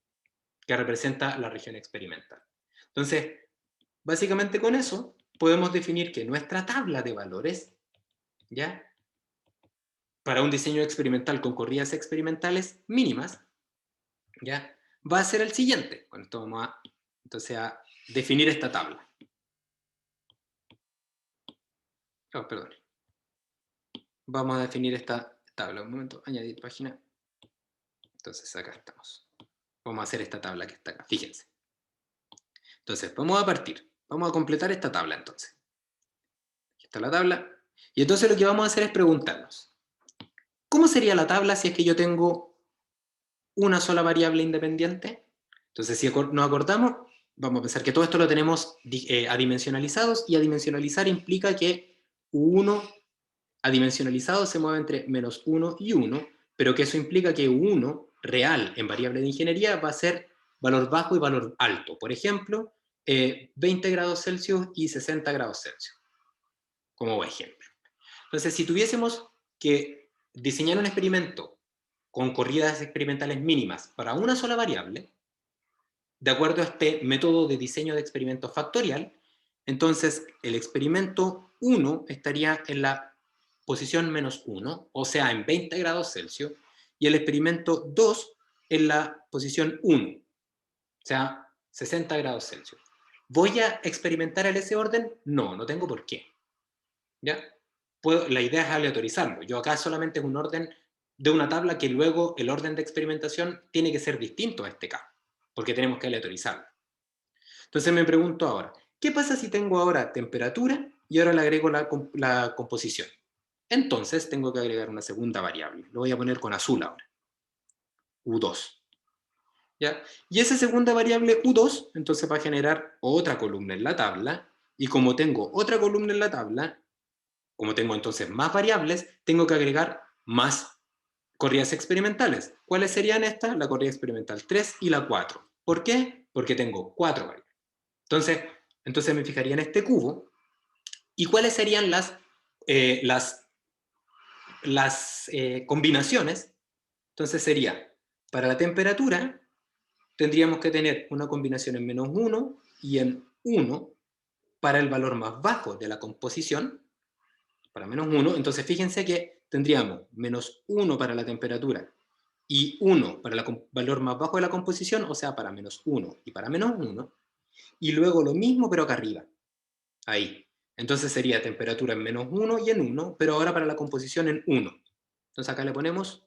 que representa la región experimental. Entonces, básicamente con eso podemos definir que nuestra tabla de valores, ¿ya?, para un diseño experimental con corridas experimentales mínimas, ¿ya?, va a ser el siguiente. Con esto vamos entonces a definir esta tabla. Perdón. vamos a definir esta tabla. Un momento, añadir página. Entonces acá estamos. Vamos a hacer esta tabla que está acá, fíjense. Entonces, vamos a partir. Vamos a completar esta tabla entonces. Aquí está la tabla. Y entonces lo que vamos a hacer es preguntarnos, ¿cómo sería la tabla si es que yo tengo una sola variable independiente? Entonces, si nos acordamos, vamos a pensar que todo esto lo tenemos adimensionalizados, y adimensionalizar implica que U1 adimensionalizado se mueve entre -1 y 1, pero que eso implica que U1 real en variable de ingeniería va a ser valor bajo y valor alto. Por ejemplo, 20 grados Celsius y 60 grados Celsius, como ejemplo. Entonces, si tuviésemos que diseñar un experimento con corridas experimentales mínimas para una sola variable, de acuerdo a este método de diseño de experimento factorial, entonces el experimento 1 estaría en la posición -1, o sea, en 20 grados Celsius, y el experimento 2 en la posición 1, o sea, 60 grados Celsius. ¿Voy a experimentar en ese orden? No, no tengo por qué. ¿Ya? La idea es aleatorizarlo. Yo acá solamente es un orden de una tabla que luego el orden de experimentación tiene que ser distinto a este caso, porque tenemos que aleatorizarlo. Entonces me pregunto ahora, ¿qué pasa si tengo ahora temperatura y ahora le agrego la composición? Entonces tengo que agregar una segunda variable. Lo voy a poner con azul ahora. U2. ¿Ya? Y esa segunda variable U2, entonces va a generar otra columna en la tabla, y como tengo otra columna en la tabla, como tengo entonces más variables, tengo que agregar más corridas experimentales. ¿Cuáles serían estas? La corrida experimental 3 y la 4. ¿Por qué? Porque tengo 4 variables. Entonces me fijaría en este cubo, y cuáles serían las combinaciones. Entonces sería, para la temperatura, tendríamos que tener una combinación en -1 y en 1 para el valor más bajo de la composición, para -1. Entonces fíjense que tendríamos -1 para la temperatura y 1 para el valor más bajo de la composición, o sea, para -1 y para -1, y luego lo mismo pero acá arriba, ahí. Entonces sería temperatura en -1 y en 1, pero ahora para la composición en 1. Entonces acá le ponemos,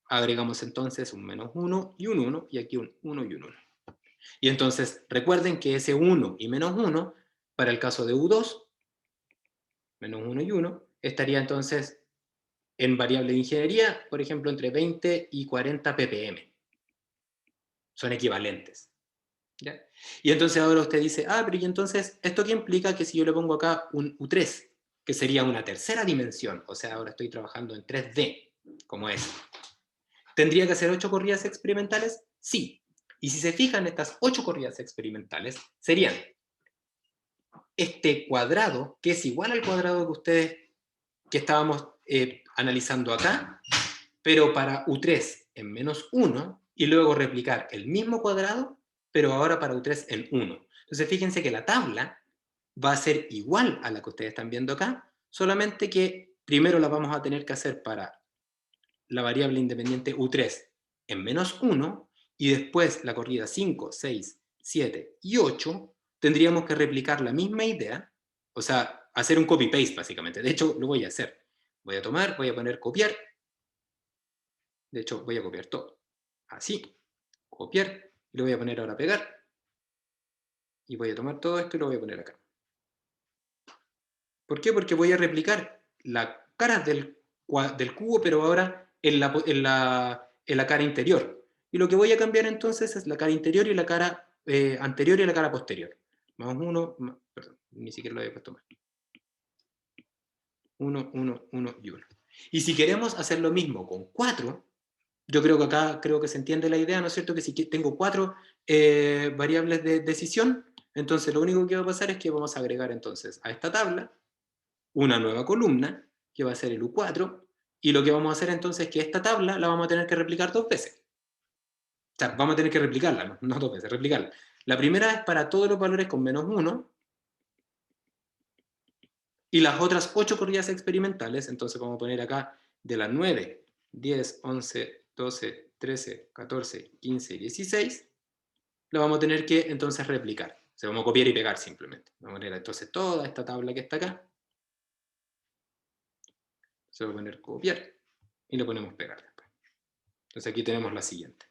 agregamos entonces un -1 y un 1, y aquí un 1 y un 1. Y entonces recuerden que ese 1 y -1, para el caso de U2, -1 y 1, estaría entonces en variable de ingeniería, por ejemplo, entre 20 y 40 ppm. Son equivalentes. ¿Ya? Y entonces ahora usted dice, pero y entonces, ¿esto qué implica? Que si yo le pongo acá un U3, que sería una tercera dimensión, o sea, ahora estoy trabajando en 3D, como es, ¿tendría que hacer 8 corridas experimentales? Sí. Y si se fijan, estas 8 corridas experimentales serían este cuadrado, que es igual al cuadrado que estábamos analizando acá, pero para U3 en -1, y luego replicar el mismo cuadrado, pero ahora para U3 en 1. Entonces fíjense que la tabla va a ser igual a la que ustedes están viendo acá, solamente que primero la vamos a tener que hacer para la variable independiente U3 en -1, y después la corrida 5, 6, 7 y 8, tendríamos que replicar la misma idea, o sea, hacer un copy-paste básicamente. De hecho, lo voy a hacer. Voy a tomar, voy a poner copiar. De hecho, voy a copiar todo. Así, copiar, y lo voy a poner ahora pegar. Y voy a tomar todo esto y lo voy a poner acá. ¿Por qué? Porque voy a replicar la cara del cubo, pero ahora en la cara interior. Y lo que voy a cambiar entonces es la cara interior y la cara anterior y la cara posterior. Más uno, perdón, ni siquiera lo había puesto mal. 1, 1, 1 y 1. Y si queremos hacer lo mismo con 4, yo creo que acá se entiende la idea, ¿no es cierto? Que si tengo 4 variables de decisión, entonces lo único que va a pasar es que vamos a agregar entonces a esta tabla una nueva columna, que va a ser el U4, y lo que vamos a hacer entonces es que esta tabla la vamos a tener que replicar 2 veces. O sea, vamos a tener que replicarla, no 2 veces, replicarla. La primera es para todos los valores con -1, y las otras 8 corridas experimentales, entonces vamos a poner acá de las 9, 10, 11, 12, 13, 14, 15 y 16, la vamos a tener que entonces replicar. O sea, vamos a copiar y pegar simplemente. Vamos a poner entonces toda esta tabla que está acá. Se va a poner copiar y le ponemos pegar después. Entonces aquí tenemos la siguiente.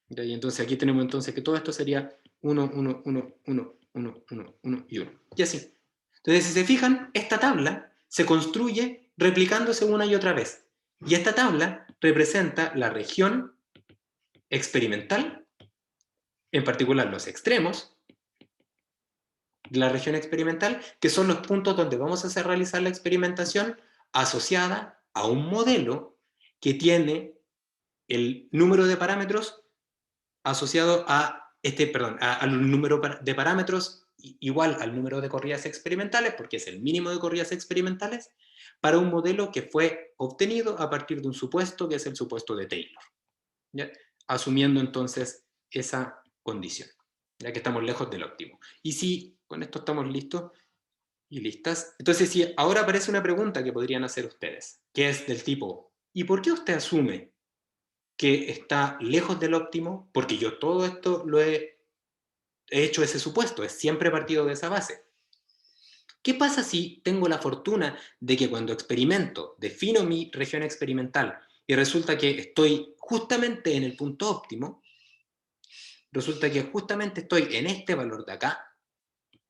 Y entonces aquí tenemos entonces que todo esto sería 1, 1, 1, 1, 1, 1, 1 y 1. Y así. Entonces, si se fijan, esta tabla se construye replicándose una y otra vez. Y esta tabla representa la región experimental, en particular los extremos de la región experimental, que son los puntos donde vamos a hacer realizar la experimentación asociada a un modelo que tiene el número de parámetros asociado a al número de parámetros igual al número de corridas experimentales, porque es el mínimo de corridas experimentales, para un modelo que fue obtenido a partir de un supuesto que es el supuesto de Taylor, ¿ya? Asumiendo entonces esa condición, ya que estamos lejos del óptimo. Y si con esto estamos listos y listas, entonces si ahora aparece una pregunta que podrían hacer ustedes, que es del tipo, ¿y por qué usted asume que está lejos del óptimo? Porque yo todo esto lo he hecho ese supuesto, es siempre partido de esa base. ¿Qué pasa si tengo la fortuna de que cuando experimento, defino mi región experimental y resulta que estoy justamente en el punto óptimo, resulta que justamente estoy en este valor de acá?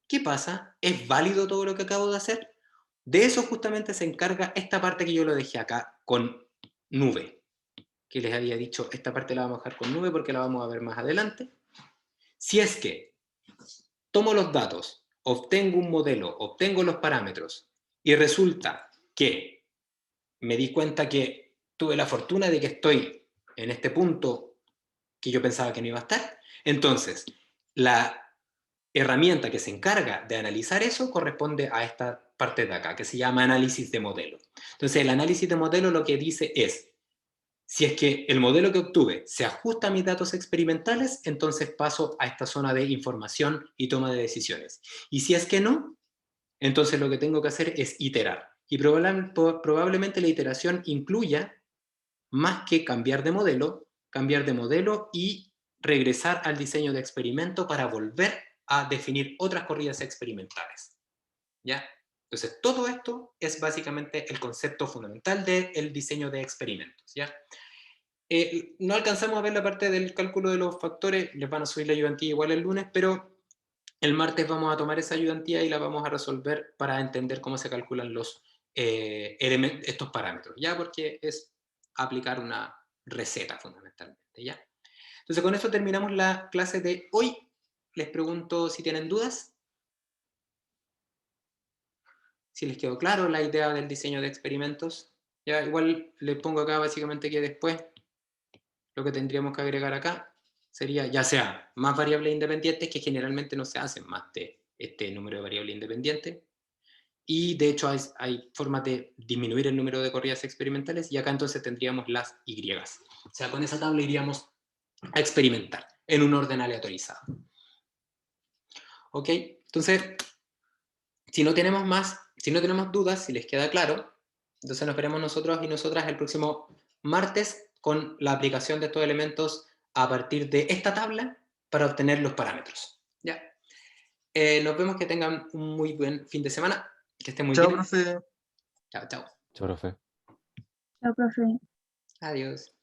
¿Qué pasa? ¿Es válido todo lo que acabo de hacer? De eso justamente se encarga esta parte que yo lo dejé acá con nube, que les había dicho, esta parte la vamos a dejar con nube porque la vamos a ver más adelante. Si es que tomo los datos, obtengo un modelo, obtengo los parámetros y resulta que me di cuenta que tuve la fortuna de que estoy en este punto que yo pensaba que no iba a estar, entonces la herramienta que se encarga de analizar eso corresponde a esta parte de acá, que se llama análisis de modelo. Entonces el análisis de modelo lo que dice es, si es que el modelo que obtuve se ajusta a mis datos experimentales, entonces paso a esta zona de información y toma de decisiones. Y si es que no, entonces lo que tengo que hacer es iterar. Y probablemente la iteración incluya, más que cambiar de modelo y regresar al diseño de experimento para volver a definir otras corridas experimentales. ¿Ya? Entonces, todo esto es básicamente el concepto fundamental del diseño de experimentos. ¿Ya? No alcanzamos a ver la parte del cálculo de los factores, les van a subir la ayudantía igual el lunes, pero el martes vamos a tomar esa ayudantía y la vamos a resolver para entender cómo se calculan estos parámetros, ¿ya? Porque es aplicar una receta fundamentalmente, ¿ya? Entonces con esto terminamos la clase de hoy. Les pregunto si tienen dudas, si les quedó claro la idea del diseño de experimentos. Ya igual les pongo acá básicamente que después lo que tendríamos que agregar acá sería ya sea más variables independientes, que generalmente no se hacen más de este número de variables independientes, y de hecho hay formas de disminuir el número de corridas experimentales, y acá entonces tendríamos las Y. O sea, con esa tabla iríamos a experimentar en un orden aleatorizado. ¿Ok? Entonces, si no tenemos dudas, si les queda claro, entonces nos veremos nosotros y nosotras el próximo martes con la aplicación de estos elementos a partir de esta tabla para obtener los parámetros. ¿Ya? Nos vemos, que tengan un muy buen fin de semana, que estén muy Chao, bien. profe. Chao, chao. Chao, profe. Chao, profe. Adiós.